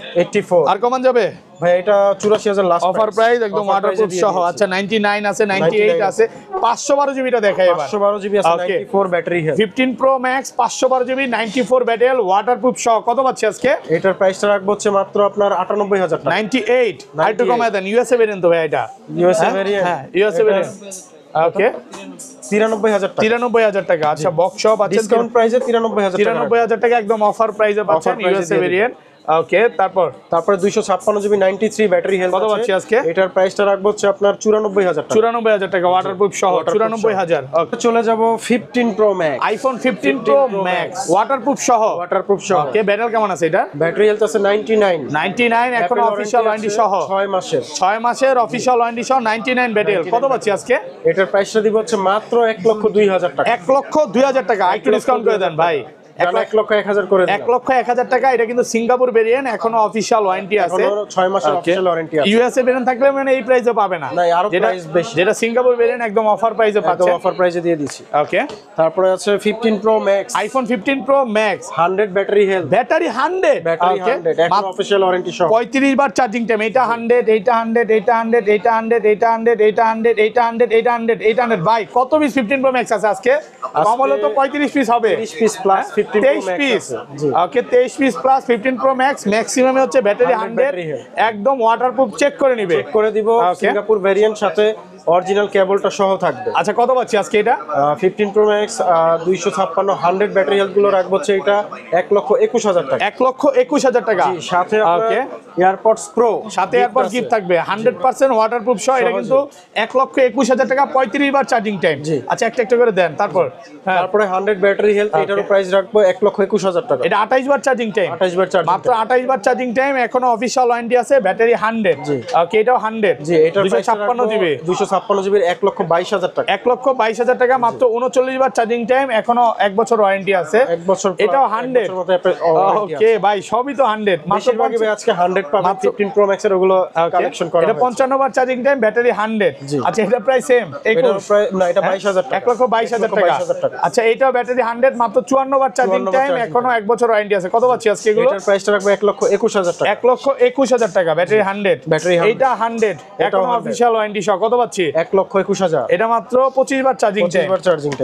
আর কমান যাবে ভাই? এটা 84000 লাস্ট অফার প্রাইস একদম ওয়াটারপ্রুফ সহ। আচ্ছা 99 আছে, 98 আছে, 512 জিবিটা দেখাই এবার। 512 জিবি আছে, 94 battery health. 15 pro max 512 GB 94 battery waterproof সহ। কত পাচ্ছি আজকে? এটার প্রাইসটা রাখবো হচ্ছে মাত্র আপনার 98000 টাকা। 98 আর একটু কমায় দেন। ইউএসএ ভেরিয়েন্ট তো ভাই এটা? ইউএসএ ভেরিয়েন্ট, হ্যাঁ ইউএসএ ভেরিয়েন্ট। ওকে 93000 টাকা। 93000 টাকা। আচ্ছা বক্স সহ পাচ্ছেন ডিসকাউন্ট প্রাইসে 93000 টাকা। 93000 টাকা একদম অফার প্রাইসে পাচ্ছেন ইউএসএ ভেরিয়েন্ট। ওকে তারপরে 256 জিবি 93 ব্যাটারি হেলথ। কত পাচ্ছি আজকে? এটার প্রাইসটা রাখবো হচ্ছে আপনার 94000 টাকা। 94000 টাকা ওয়াটারপ্রুফ সহ 94000। ওকে চলে যাব 15 pro max. IPhone 15 pro max waterproof সহ। ওয়াটারপ্রুফ সহ। ওকে ব্যাটারি কেমন আছে এটা? ব্যাটারি হেলথ আছে 99 এখন অফিশিয়াল ওয়ারেন্টি সহ 6 মাসের অফিশিয়াল ওয়ারেন্টি সহ 99 ব্যাটারি। কত পাচ্ছি আজকে? এটার প্রাইসটা দিব হচ্ছে মাত্র 1,02,000 টাকা। 1,02,000 টাকা। একটু ডিসকাউন্ট করে দেন ভাই। 1,01,000 করে দিন। 1,01,000 টাকা। এটা কিন্তু সিঙ্গাপুর ভেরিয়েন্ট, এখনো অফিশিয়াল ওয়ারেন্টি আছে, 6 মাসের অফিশিয়াল ওয়ারেন্টি আছে। ইউএসএ ভেরিয়েন্ট থাকলে মানে এই প্রাইসে পাবে না, না আরো প্রাইস বেশি। যেটা সিঙ্গাপুর ভেরিয়েন্ট একদম অফার প্রাইসে পাচ্ছে, অফার প্রাইসে দিয়ে দিচ্ছি। ওকে তারপরে আছে 15 pro max. IPhone 15 pro max 100 battery health. Battery 100 ওকে এখন অফিশিয়াল ওয়ারেন্টি সহ 35 বার চার্জিং টাইম। এটা 100 এটা 100 এটা 100 এটা 100 এটা 100 এটা 100 এটা 100 এটা 100 এটা 100 ভাই কত পিস 15 প্রো ম্যাক্স আছে আজকে? কম হলো তো 35 পিস হবে। 30 piece plus 15 pro max piece. জি okay 23 piece plus 15 pro max. ম্যাক্সিমামে হচ্ছে ব্যাটারি 100 একদম ওয়াটারপ্রুফ চেক করে নিবে। চেক করে দিব। সিঙ্গাপুর ভেরিয়েন্ট সাথে অরিজিনাল কেবলটা সহ থাকবে। আচ্ছা কত পাচ্ছি আজকে এটা? 15 প্রো ম্যাক্স 256 100 ব্যাটারি হেলথ গুলো রাখবো হচ্ছে এটা 1,21,000 টাকা। 1,21,000 টাকা। জি সাথে আপনার এয়ারপডস প্রো সাথে এয়ারপড গিফট থাকবে 100% ওয়াটারপ্রুফ সহ। এটা কিন্তু 1,21,000 টাকা 35 বার চার্জিং টাইম। আচ্ছা একটা করে দেন। তারপরে 100 ব্যাটারি হেলথ এটারও প্রাইস রাখবো 1,21,000 টাকা। এটা 28 বার চার্জিং টাইম। 28 বার চার্জিং মাত্র 28 বার চার্জিং টাইম। এখনো অফিশিয়াল ওয়ারেন্টি আছে। ব্যাটারি 100। ওকে এটাও 100। জি এটার প্রাইস 256 জিবি 256 জিবির 1,22,000 টাকা। 1,22,000 টাকা মাত্র 39 বার চার্জিং টাইম। এখনো 1 বছর ওয়ারেন্টি আছে। 1 বছর এটাও 100। ওকে ভাই সবই তো 100। মাত্র বেশিরভাগই আজকে 100 পাবেন 15 প্রো ম্যাক্স এর ওগুলো কালেকশন করা। এটা 55 বার চার্জিং টাইম, ব্যাটারি 100। আচ্ছা এটা প্রাইস সেম 21। না এটা 22,000 টাকা। 1,22,000 টাকা। আচ্ছা এটাও ব্যাটারি 100 মাত্র 54 বার চার্জিং টাইম। এখনো 1 বছর ওয়ারেন্টি আছে। কত পাচ্ছি আজকে এগুলো? এটার প্রাইসটা রাখবো 1,21,000 টাকা। 1,21,000 টাকা ব্যাটারি 100। এটা 100 এখনো অফিশিয়াল ওয়ারেন্টি সহ। কত পাচ্ছি? 1,21,000। এটা মাত্র 25 বার চার্জিং টাইম।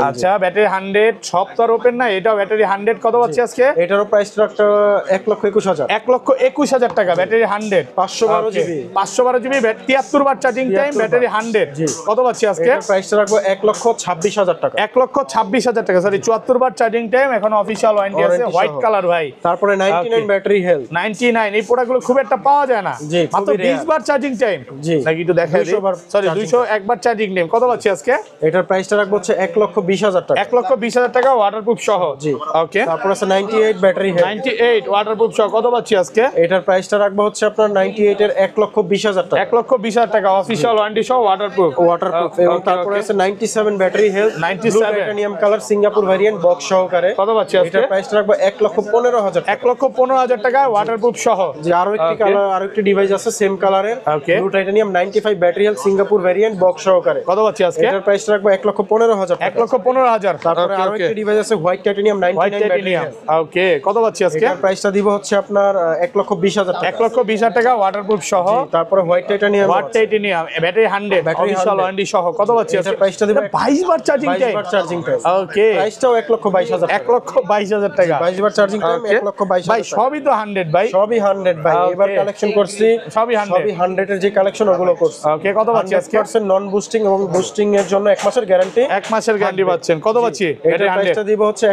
আচ্ছা ব্যাটারি 100 সব তো আর ওপেন না, এটাও ব্যাটারি 100। কত পাচ্ছি আজকে? এটারও প্রাইস রাখতে 1,21,000। 1,21,000 টাকা ব্যাটারি 100। 512 জিবি 512 জিবি 73 বার চার্জিং টাইম, ব্যাটারি 100। কত পাচ্ছি আজকে? এটার প্রাইসটা রাখবো 1,26,000 টাকা। 1,26,000 টাকা। সরি 74 বার চার্জিং টাইম। এখনো অফিশিয়াল ওয়ারেন্টি আছে। হোয়াইট কালার ভাই। তারপরে 99 ব্যাটারি হেলথ। 99 এই প্রোডাক্টগুলো খুব একটা পাওয়া যায় না। মাত্র 20 বার চার্জিং টাইম। জি নাকি একটু দেখাই দিই। সরি 201 বার চার্জিং টাইম। কত পাচ্ছি আজকে? এটার প্রাইসটা রাখবো হচ্ছে 1,20,000 টাকা। 1,20,000 টাকা ওয়াটারপ্রুফ সহ। জি ওকে তারপর আছে 98 ব্যাটারি হেলথ। 98 ওয়াটারপ্রুফ সহ। কত পাচ্ছি আজকে? এটার প্রাইসটা রাখবো হচ্ছে আপনার 98 এর 1,20,000 টাকা। 1,20,000 টাকা অফিশিয়াল ওয়ারেন্টি সহ ওয়াটারপ্রুফ। এবং তারপরে আছে 97 battery health 97 titanium colour Singapore variant box সহকারে। কত পাচ্ছি আজকে? এটার প্রাইসটা রাখবো 1,15,000 টাকা। 1,15,000 টাকা ওয়াটারপ্রুফ সহ। যে আরো একটি কালার আরো একটি ডিভাইস আছে সেম কালারের blue titanium 95 battery health Singapore variant box সহকারে। কত পাচ্ছি আজকে? এটার প্রাইসটা রাখবো 1,15,000 টাকা। 1,15,000। তারপরে আরো একটি ডিভাইস আছে হোয়াইট টাইটানিয়াম 99 ব্যাটারি হেলথ। ওকে কত পাচ্ছি আজকে? এটার প্রাইসটা দিব হচ্ছে আপনার 1,20,000 টাকা। 1,20,000 টাকা ওয়াটারপ্রুফ সহ। তারপরে white titanium battery 100 official warranty সহ। কত পাচ্ছি আজকে? এটার প্রাইসটা দিব 22 বার চার্জিং টাইম। 22 বার চার্জিং টাইম। ওকে প্রাইসটাও 1,22,000 টাকা। 1,22,000 টাকা 22 বার চার্জিং টাইম 1,22,000 ভাই সবই তো 100 ভাই। সবই 100 ভাই। এবার কালেকশন করছি সবই 100 এর যে কালেকশন ওগুলো করছি। ওকে কত পাচ্ছি আজকে? 100% নন বুস্টিং এবং বুস্টিং এর জন্য 1 মাসের গ্যারান্টি। 1 মাসের গ্যারান্টি পাচ্ছেন। কত পাচ্ছি? এটার প্রাইসটা দিব হচ্ছে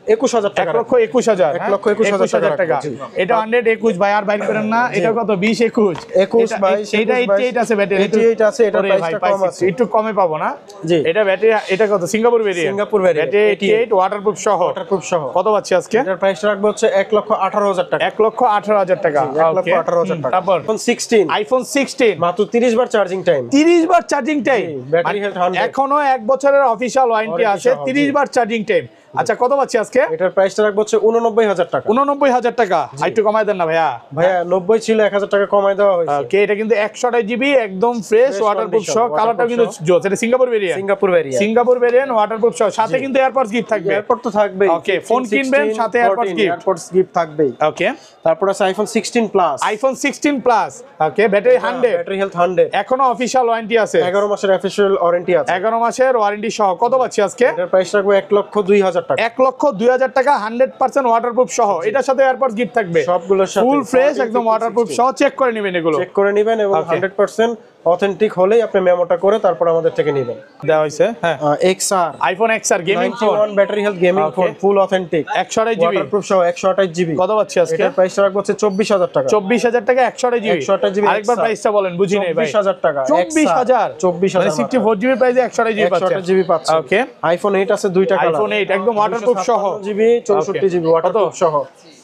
21,000 টাকা, 1,21,000, 1,21,000 টাকা। জি। এটা 121 ভাই, আর বাইর করেন না। এটা কত? 20, 21, 21, 22, এটা 88 আছে ব্যাটারি, 88 আছে, এটার প্রাইসটা কম আছে, একটু কমে পাবো না। জি। এটা ব্যাটারি, এটা কত? Singapore variant, Singapore variant, battery 88, waterproof সহ। ওয়াটারপ্রুফ সহ কত পাচ্ছি আজকে? এটার প্রাইসটা রাখবো হচ্ছে 1,18,000 টাকা, 1,18,000 টাকা। 1,18,000 টাকা। তারপর iPhone 16 আইফোন 16 মাত্র 30 বার চার্জিং টাইম, 30 বার চার্জিং টাইম, ব্যাটারি হেলথ 100, এখনো 1 বছরের অফিশিয়াল ওয়ারেন্টি আছে, 30 বার চার্জিং টাইম। আচ্ছা, কত পাচ্ছি আজকে? এটার প্রাইসটা রাখবো হচ্ছে 89,000 টাকা। 89,000 টাকা। একটু কমাই দেন না ভাইয়া। ভাইয়া 90 ছিল, 1,000 টাকা কমায় দেওয়া হয়েছে। ওকে, এটা কিন্তু 128 জিবি, একদম ফ্রেশ, ওয়াটারপ্রুফ সহ। কালারটা কিন্তু জোস। এটা Singapore variant, Singapore variant, Singapore variant, waterproof সহ। সাথে কিন্তু এয়ারপডস গিফট থাকবে। এয়ারপড তো থাকবেই। ওকে, ফোন কিনবেন সাথে এয়ারপডস গিফট, এয়ারপডস গিফট থাকবেই। ওকে। তারপর আছে iPhone 16 প্লাস, আইফোন 16 প্লাস, ওকে, ব্যাটারি 100, ব্যাটারি হেলথ 100, এখনো অফিশিয়াল ওয়ারেন্টি আছে, 11 মাসের অফিশিয়াল ওয়ারেন্টি আছে, 11 মাসের ওয়ারেন্টি সহ। কত পাচ্ছি আজকে? এটার প্রাইস রাখবো 1,02,000 টাকা, 1,02,000 টাকা, 100% ওয়াটারপ্রুফ সহ। এটার সাথে এয়ারপডস গিফট থাকবে, সবগুলোর সাথে ফুল ফ্রেশ, 14, একদম 15, ওয়াটারপ্রুফ 16 সহ। চেক করে নেবেন এগুলো, চেক করে নেবেন এবং Okay. 100% অথেন্টিক হলেই আপনি মেমোটা করে তারপর আমাদের থেকে নেবেন। দেওয়া হয়েছে। হ্যাঁ, XR iPhone XR gaming phone, 91 battery health gaming Okay. Phone, ফুল অথেন্টিক, 128 জিবি, ওয়াটারপ্রুফ সহ, 128 জিবি। কত পাচ্ছি আজকে? এটার প্রাইস রাখবো হচ্ছে 24,000 টাকা, 24,000 টাকা, 128 জিবি। 128 জিবি আরেকবার XR প্রাইসটা বলেন, বুঝি নাই ভাই। 24,000 টাকা, 24,000, 24,000 মানে 64 জিবি প্রাইসে 128 জিবি পাচ্ছেন। 128 জিবি পাচ্ছেন। ওকে, iPhone 8 আছে দুইটা কালার, আইফোন 8 একদম ওয়াটারপ্রুফ সহ, জিবি 64 জিবি ওয়াটারপ্রুফ সহ।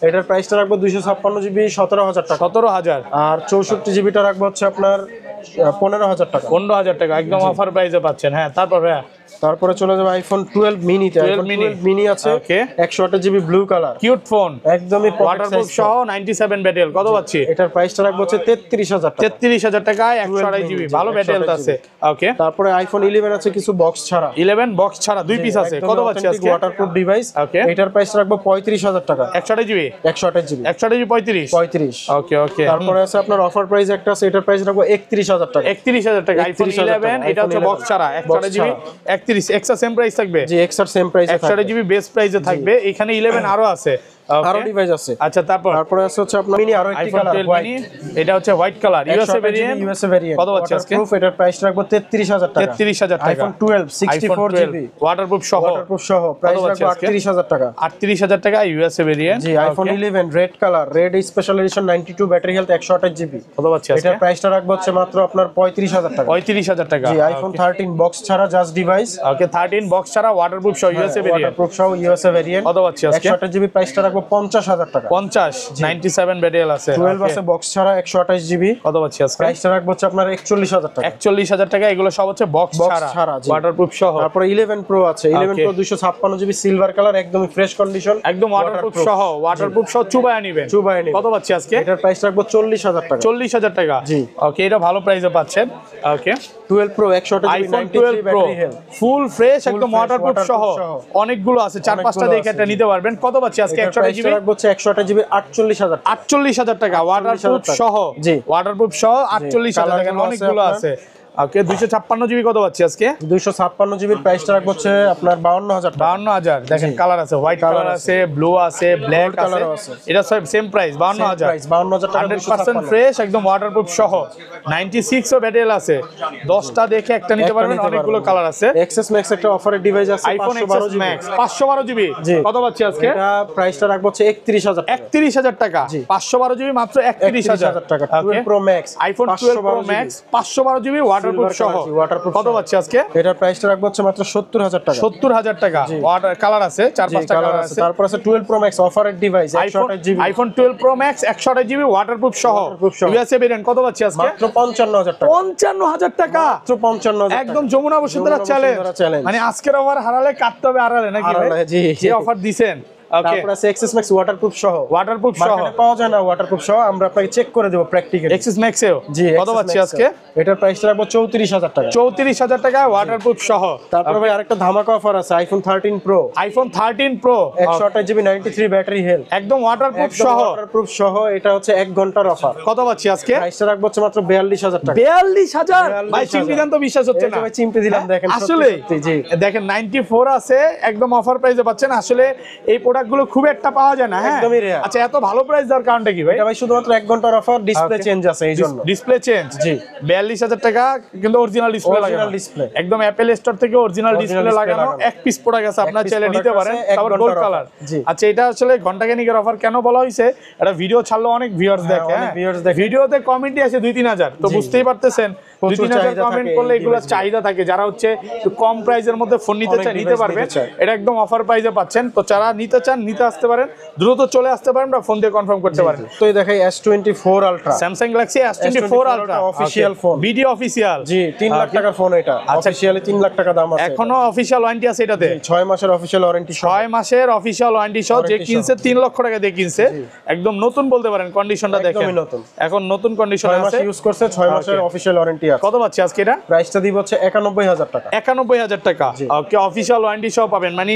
এটার প্রাইসটা রাখবো 256 জিবি 17,000 টাকা, 17,000, আর 64 জিবিটা রাখবো হচ্ছে আপনার 15,000 টাকা। 15,000 টাকা, একদম অফার প্রাইসে পাচ্ছেন। হ্যাঁ, তারপর ভাইয়া তারপরে চলে যাবে iPhone 12 mini তে, 12 iPhone mini 12 mini আছে, Okay. 128 GB blue colour, cute phone, একদমই ওয়াটারপ্রুফ সহ, 97 ব্যাটারি। কত পাচ্ছি? এটার প্রাইসটা রাখবো হচ্ছে 33,000 টাকা, 33,000 টাকায় 128 জিবি, ভালো ব্যাটারি আছে। ওকে, তারপরে iPhone 11 আছে কিছু বক্স ছাড়া, 11 বক্স ছাড়া 2 পিস আছে। কত পাচ্ছি আজকে? Waterproof device, Okay. এটার প্রাইস রাখবো 35,000 টাকা, 128 জিবি, 128 জিবি 128 জিবি 35। 35। ওকে ওকে, তারপরে আছে আপনার অফার প্রাইস একটা আছে, এটার প্রাইস রাখবো 31,000 টাকা, 31,000 টাকা। আইফোন 31,000 11, এটা হচ্ছে iPhone বক্স ছাড়া, 128 জিবি, 31। এক্সট্রা সেম প্রাইস থাকবে, জি XR সেম প্রাইসে 128 জিবি বেস প্রাইসে থাকবে। এখানে 11 আরো আছে। Okay. আরো ডিভাইস আছে। আচ্ছা, তারপরে আছে হচ্ছে আপনার মিনি, আরো একটি আইফোন কালার 12 মিনি, এটা হচ্ছে white colour, USA variant. USA variant, কত পাচ্ছি আজকে? এটার প্রাইস রাখবো 33,000 টাকা, 33,000 টাকা। iPhone 12 64 জিবি ওয়াটারপ্রুফ সহ, ওয়াটারপ্রুফ সহ, প্রাইস পাচ্ছি রাখবো আজকে? 38,000 টাকা, 38,000 টাকা, ইউএসএ ভেরিয়েন্ট। জি iPhone 11 red colour, red special edition 92 battery health 128 GB. কত পাচ্ছি আজকে? এটার প্রাইসটা রাখবো হচ্ছে মাত্র আপনার 35,000 টাকা, 35,000 টাকা। জি iPhone 13 বক্স ছাড়া জাস্ট ডিভাইস, ওকে, 13 বক্স ছাড়া ওয়াটারপ্রুফ সহ, ইউএসএ ভেরিয়েন্ট। ওয়াটারপ্রুফ সহ ইউএসএ ভেরিয়েন্ট। কত পাচ্ছি আজকে? 128 জিবি, প্রাইসটা রাখবো 50,000 টাকা। 50, 97 ব্যাটারি আছে। 12 আছে বক্স ছাড়া 128 জিবি, কত পাচ্ছি আজকে? প্রাইসটা রাখবো হচ্ছে আপনার 41,000 টাকা, 41,000 টাকা। এগুলো সব হচ্ছে বক্স ছাড়া, জি। ওয়াটারপ্রুফ সহ। তারপরে 11 প্রো আছে, 11 প্রো 256 জিবি সিলভার কালার, একদমই ফ্রেশ কন্ডিশন, একদম ওয়াটারপ্রুফ সহ, ওয়াটারপ্রুফ সহ, চুবায়া নেবেন। চুবায় নেবেন। কত পাচ্ছি আজকে? এটার প্রাইস রাখবো 40,000 টাকা, 40,000 টাকা। জি। ওকে, এটা ভালো প্রাইসে পাচ্ছেন। ওকে, 12 pro 128 GB iPhone 93 12 pro battery health, full fresh, একদম fresh, ওয়াটারপ্রুফ সহ, waterproof সহ। অনেকগুলো আছে, 4-5টা অনেকগুলো দেখে আছে, একটা নিতে পারবেন। কত পাচ্ছি আজকে? এটার 128 প্রাইসটা জিবি, রাখবো হচ্ছে 128 জিবি 48,000 টাকা, 48,000 টাকা, ওয়াটারপ্রুফ টাকা। সহ। জি। ওয়াটারপ্রুফ সহ 48,000 টাকা, কালারগুলো আছে অনেকগুলো আপনার। আছে। ওকে, 256 জিবি কত পাচ্ছি আজকে? 256 জিবির প্রাইসটা রাখবো হচ্ছে আপনার 52,000 টাকা, 52,000। দেখেন কালার আছে, হোয়াইট Colour কালার আছে, ব্লু আছে, ব্ল্যাক আছে। কালারও আছে। এটা সব সেম প্রাইস, 52,000। প্রাইস 52,000 টাকা, 100% ফ্রেশ, একদম ওয়াটারপ্রুফ সহ, 96 ও ব্যাটারি আছে। 10টা দেখে একটা নিতে পারবেন, অনেকগুলো কালার আছে। এক্সএস ম্যাক্স একটা অফারের ডিভাইস আছে, iPhone 512 XS GB, max 512 GB. জি। কত পাচ্ছি আজকে? এটা প্রাইসটা রাখবো হচ্ছে 31,000 টাকা, 31,000 টাকা, জি। 512 জিবি মাত্র 31,000 টাকা। 12 pro max, iPhone 12 pro max 512 GB waterproof সহ। ওয়াটারপ্রুফ কত পাচ্ছি আজকে? এটার প্রাইসটা রাখবো হচ্ছে মাত্র 70,000 টাকা, 70,000 টাকা। ওয়াটার কালার আছে, 4-5টা কালার আছে। তারপর আছে 12 প্রো ম্যাক্স অফারের device 128 GB, iPhone 12 pro max 128 GB waterproof সহ, Waterproof সহ। USA variant. কত পাচ্ছি আজকে? মাত্র 55,000 টাকা, 55,000 টাকা, মাত্র 55,000 একদম যমুনা বসুন্ধরা চ্যালেঞ্জ। চ্যালেঞ্জ, মানে আজকের অফার হারালে কাটতে হবে আড়ালে নাকি ভাই? হারালে, জি। যে অফার দিবেন। ওকে, তারপর আছে এক্সএস ম্যাক্স ওয়াটারপ্রুফ সহ, ওয়াটারপ্রুফ সহ, মার্কেটে পাওয়া যায় না ওয়াটারপ্রুফ সহ, আমরা আপনাকে চেক করে দেব প্র্যাকটিক্যালি। এক্সিস ম্যাক্সেও জি, কত XS পাচ্ছি Max আজকে? এটার প্রাইসটা রাখবো 34,000 টাকা, 34,000 টাকা ওয়াটারপ্রুফ সহ। তারপরে ভাই আরেকটা ধামাকা অফার আছে, iPhone 13 pro iPhone 13 pro 128 GB 93 battery health, একদম ওয়াটারপ্রুফ সহ। ওয়াটারপ্রুফ সহ, এটা হচ্ছে 1 ঘন্টার অফার। কত পাচ্ছি আজকে? প্রাইসটা রাখবো হচ্ছে মাত্র 42,000 টাকা, 42,000। ভাই 42,000 চিমটি দেন তো, বিশ্বাস হচ্ছে এই যে না। ভাই চিমটি দিলাম, দেখেন আসলে সত্যি, জি। দেখেন 94 আছে, একদম অফার প্রাইসে পাচ্ছেন। আসলে এই প্রোডাক্ট প্রোডাক্টগুলো খুব একটা পাওয়া যায় না। হ্যাঁ একদমই rare। আচ্ছা এত ভালো প্রাইস দেওয়ার কারণটা কি ভাই? এটা ভাই শুধুমাত্র 1 ঘন্টার অফার, ডিসপ্লে চেঞ্জ আছে এই জন্য। ডিসপ্লে চেঞ্জ, জি 42000 টাকা কিন্তু অরিজিনাল ডিসপ্লে লাগানো। অরিজিনাল ডিসপ্লে একদম অ্যাপল স্টোর থেকে অরিজিনাল ডিসপ্লে লাগানো। এক পিস প্রোডাক্ট আছে, আপনারা চাইলে নিতে পারেন। তারপর গোল্ড কালার। আচ্ছা এটা আসলে ঘন্টাখানিকের অফার কেন বলা হয়েছে? এটা ভিডিও ছাড়লো অনেক ভিউয়ার্স দেখে, ভিডিওতে কমেন্টই আছে 2-3000, তো বুঝতেই পারতেছেন 2-3000 কমেন্ট করলে এগুলো চাহিদা থাকে। যারা হচ্ছে একটু কম প্রাইসের মধ্যে ফোন নিতে চায় নিতে পারবে, এটা একদম অফার প্রাইসে পাচ্ছেন। তো যারা নিতে চান নিতে আসতে পারেন, দ্রুত চলে আসতে পারেন বা ফোন দিয়ে কনফার্ম করতে পারেন। তো এই দেখাই S24 ultra, Samsung Galaxy S24 ultra official phone, video official. জি 3 লাখ টাকার ফোন এটা, অফিশিয়ালি 3 লাখ টাকা দাম আছে। এখনো অফিশিয়াল ওয়ারেন্টি আছে এটাতে, 6 মাসের অফিশিয়াল ওয়ারেন্টি, 6 মাসের অফিশিয়াল ওয়ারেন্টি সহ। যে কিনছে 3 লক্ষ টাকা দিয়ে কিনছে, একদম নতুন বলতে পারেন, কন্ডিশনটা দেখেন একদমই নতুন, এখন নতুন কন্ডিশন 6 মাস আছে, ইউজ করছে, 6 মাসের অফিশিয়াল ওয়ারেন্টি আছে। কত পাচ্ছি আজকে এটা? প্রাইসটা দিব হচ্ছে 91000 টাকা। 91000 টাকা, ওকে অফিশিয়াল ওয়ারেন্টি সহ পাবেন। মানে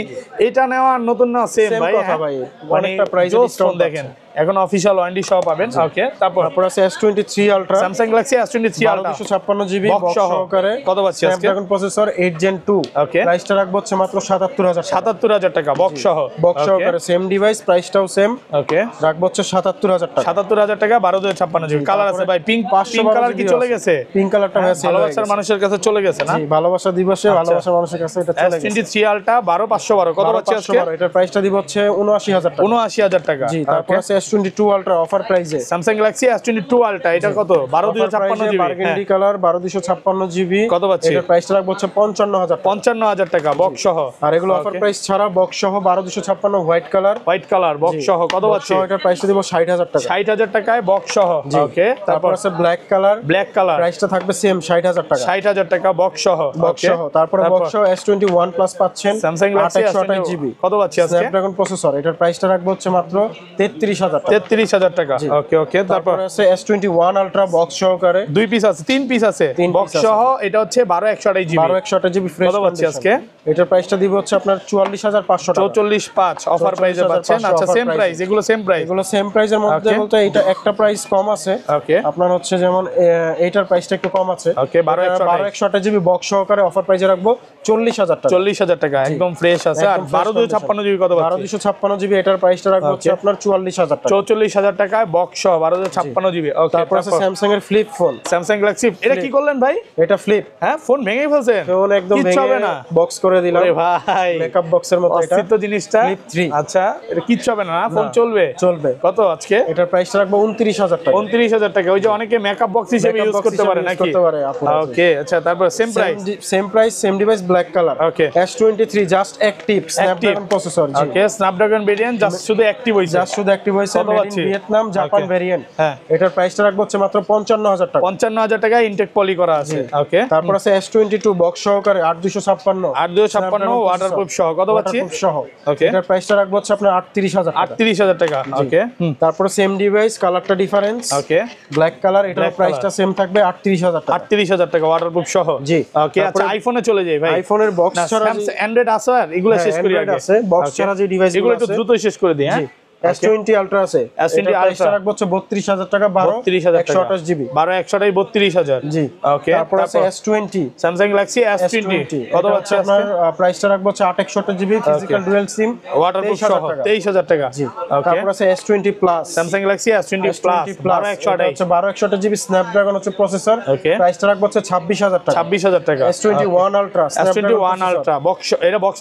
এটা নেওয়া নতুন না, সেম ভাই, কথা ভাই, মানে অনেকটা প্রাইসে ডিসকাউন্ট দেখেন, এখন অফিশিয়াল ওয়ারেন্টি সহ পাবেন। ওকে তারপর আছে S23 ultra, Samsung Galaxy S23 ultra 256 GB box box সহকারে। কত পাচ্ছি আজকে? স্ন্যাপড্রাগন প্রসেসর 8 Gen 2, ওকে প্রাইসটা রাখবো হচ্ছে মাত্র 77000 টাকা। 77000 টাকা বক্স সহ, বক্স সহকারে সেম ডিভাইস, প্রাইসটাও সেম, ওকে রাখবো হচ্ছে 77000 টাকা। 77000 টাকা, 12256 জিবি। কালার আছে ভাই, পিঙ্ক কালার কি চলে গেছে? পিঙ্ক কালারটা ভাই সেল হয়ে ভালোবাসার গেছে। মানুষের কাছে চলে গেছে না? জি ভালোবাসা দিবসে ভালোবাসার মানুষের কাছে এটা চলে গেছে। S23 আলট্রা 12512 কত পাচ্ছি আজকে? এটার প্রাইসটা দিব হচ্ছে 79000 টাকা। 79000 টাকা। জি তারপর আছে S22 আলট্রা অফার প্রাইসে, স্যামসাং গ্যালাক্সি S22 আলট্রা, এটা কত? 12256 জিবি, বারগেন্ডি কালার 12256 জিবি। কত পাচ্ছি? এটার প্রাইসটা রাখবো হচ্ছে 55000 টাকা। 55000 টাকা বক্স সহ। আর এগুলো অফার প্রাইস ছাড়া বক্স সহ 12256 white colour, white colour box সহ কত পাচ্ছি? এটার প্রাইসটা দিব 60000 টাকা। 60000 টাকায় বক্স সহ, ওকে তারপর আছে ব্ল্যাক কালার, ব্ল্যাক কালার, প্রাইসটা থাকবে সেম 60000 টাকা। 60000 টাকা বক্স সহ, বক্স সহ। তারপরে বক্স সহ S21 প্লাস পাচ্ছেন, স্যামসাং গ্যালাক্সি 828 জিবি। কত পাচ্ছি আজকে? স্ন্যাপড্রাগন প্রসেসর, এটার প্রাইসটা রাখবো হচ্ছে মাত্র 33000 টাকা। 33000 টাকা, ওকে ওকে। তারপর আছে S21 আলট্রা বক্স সহকারে, 2 পিস আছে, 3 পিস আছে বক্স সহ, এটা হচ্ছে 12128 জিবি। 12128 GB fresh. কত পাচ্ছি আজকে? এটার প্রাইসটা দিব হচ্ছে আপনার 44500 টাকা। 445 অফার প্রাইসে পাচ্ছেন। আচ্ছা সেম প্রাইস, এগুলো সেম প্রাইস? এগুলো সেম প্রাইসের মধ্যে বলতে এটা একটা প্রাইস কম আছে। ওকে আপনার হচ্ছে যেমন এইটার প্রাইসটা একটু কম আছে। ওকে 12128 জিবি বক্স সহকারে অফার প্রাইসে রাখবো 40000 টাকা। 40000 টাকা একদম ফ্রেশ আছে। আর 12256 জিবি কত পাচ্ছি? 12256 জিবি, এটার প্রাইসটা রাখবো হচ্ছে আপনার 44000 টাকা। 44000 টাকায় বক্স সহ 12256 জিবি। ওকে তারপর আছে স্যামসাং এর ফ্লিপ ফোন, স্যামসাং গ্যালাক্সি। এটা কি করলেন ভাই? এটা ফ্লিপ, হ্যাঁ ফোন ভেঙে ফেলছেন? ফোন একদম কিচ্ছু হবে না, বক্স করে দিলাম। আরে ভাই মেকআপ বক্সের মতো এটা অস্থির জিনিসটা। ফ্লিপ 3। আচ্ছা এটা কিচ্ছু হবে না, ফোন চলবে? চলবে। কত আজকে? এটার প্রাইসটা রাখবো 29000 টাকা। 29000 টাকা। ওই যে অনেকে মেকআপ বক্স হিসেবে ইউজ করতে পারে নাকি? করতে পারে আপনারা। ওকে আচ্ছা তারপর same price same device black colour. Okay S23 just active Snapdragon processor. জি ওকে স্ন্যাপড্রাগন ভেরিয়েন্ট জাস্ট শুধু অ্যাক্টিভ হইছে, জাস্ট শুধু অ্যাক্টিভ হইছে। কত মেড ইন পাচ্ছি? Vietnam Japan variant. হ্যাঁ এটার প্রাইসটা রাখবো হচ্ছে মাত্র 55000 টাকা। 55000 টাকা ইনটেক পলি করা আছে। ওকে তারপর আছে S22 বক্স সহকারে 8256 8256 ওয়াটারপ্রুফ সহ কত পাচ্ছি? সহ। ওকে এটার প্রাইসটা রাখবো হচ্ছে আপনার 38000 টাকা। 38000 টাকা। ওকে তারপর সেম ডিভাইস, কালারটা ডিফারেন্স। ওকে ব্ল্যাক কালার, এটার প্রাইসটা সেম থাকবে 38000 টাকা। 38000 টাকা ওয়াটারপ্রুফ সহ। জি ওকে আচ্ছা আইফোনে চলে যাই ভাই। আইফোনের বক্স ছাড়া অ্যান্ড্রয়েড আছে, আর এগুলো শেষ করি আগে। আছে বক্স ছাড়া যে ডিভাইস এগুলো একটু দ্রুত শেষ করে দিই। হ্যাঁ S20 আলট্রা আছে, S20 আলট্রা রাখবো হচ্ছে 32000 টাকা। 32000 টাকা 128 জিবি। 128 32000। জি ওকে তারপর আছে S20 স্যামসাং গ্যালাক্সি S20 কত পাচ্ছি আপনার প্রাইসটা রাখবো হচ্ছে 861 GB physical dual SIM waterproof সহ 23000 টাকা। জি ওকে তারপর আছে S20 plus, Samsung Galaxy S20 plus 128 128 GB Snapdragon হচ্ছে প্রসেসর। ওকে প্রাইসটা রাখবো হচ্ছে 26000 টাকা। 26000 টাকা। S21 ultra, S21 ultra box, এটা বক্স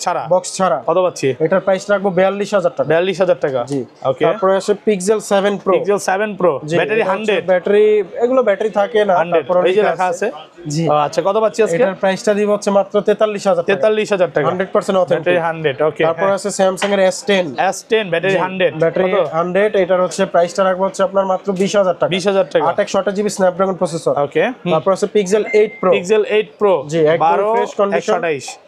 ছাড়া কত পাচ্ছি? এটার প্রাইস রাখবো 42000 টাকা। 42000 টাকা। জি ওকে তারপর আছে Pixel 7 Pro। Pixel 7 Pro battery 100, battery এগুলো ব্যাটারি থাকে না, তারপর এই যে লেখা আছে। জি আচ্ছা কত পাচ্ছি আজকে? এটার প্রাইসটা দিব হচ্ছে মাত্র 43000 টাকা। 43000 টাকা 100% অথেন্টিক, ব্যাটারি 100। ওকে তারপর আছে Samsung এর S10 ব্যাটারি 100, ব্যাটারি 100, এটার হচ্ছে প্রাইসটা রাখবো হচ্ছে আপনার মাত্র 20000 টাকা। 20000 টাকা 861 জিবি স্ন্যাপড্রাগন প্রসেসর। ওকে তারপর আছে Pixel 8 Pro। Pixel 8 Pro জি একদম fresh condition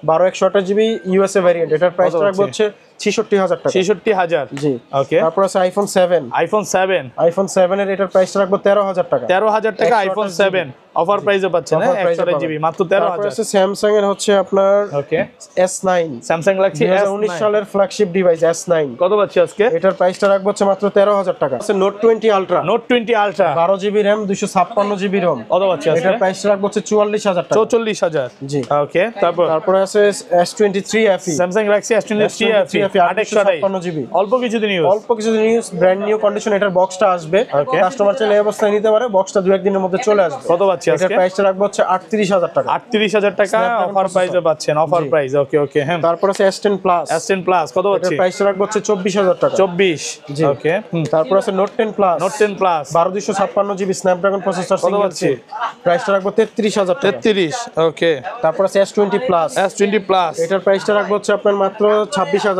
12128 GB USA variant. এটার প্রাইসটা রাখবো হচ্ছে 66000 টাকা। 66000 জি ওকে। তারপর আছে iPhone 7 iPhone 7 এর এটার প্রাইসটা রাখবো 13000 টাকা। 13000 টাকা iPhone 7 অফার প্রাইসে পাচ্ছেন Offer price এ 128 জিবি মাত্র 13000 তারপর আছে স্যামসাং এর হচ্ছে আপনার ওকে S9 স্যামসাং গ্যালাক্সি 2019 সালের ফ্ল্যাগশিপ ডিভাইস S9 কত পাচ্ছি আজকে এটার প্রাইসটা রাখবো হচ্ছে মাত্র 13000 টাকা আছে note 20 ultra note 20 ultra 12 GB RAM 256 GB ROM কত পাচ্ছি আজকে এটার প্রাইসটা রাখবো হচ্ছে 44000 টাকা 44000 জি ওকে তারপরে আছে S23 FE Samsung Galaxy S23 FE 856 GB অল্প কিছু দিন ইউজ অল্প কিছু নিউজ ব্র্যান্ড নিউ কন্ডিশন এটার বক্সটা আসবে কাস্টমার চাইলে এই অবস্থায় নিতে পারে বক্সটা 2-1 দিনের মধ্যে চলে আসবে কত পাচ্ছি এটার আজকে প্রাইসটা রাখবো হচ্ছে 38000 টাকা 38000 টাকা অফার প্রাইসে পাচ্ছেন অফার প্রাইস ওকে ওকে হ্যাঁ তারপর আছে S10 প্লাস S10 প্লাস কত এটার পাচ্ছি প্রাইসটা রাখবো হচ্ছে 24000 টাকা 24 জি ওকে তারপর আছে note 10 plus note 10 plus 12256 GB Snapdragon processor কত পাচ্ছি প্রাইসটা রাখবো 33000 টাকা 33 ওকে তারপর আছে S20 প্লাস S20 প্লাস এটার প্রাইসটা রাখবো হচ্ছে আপনার মাত্র 26000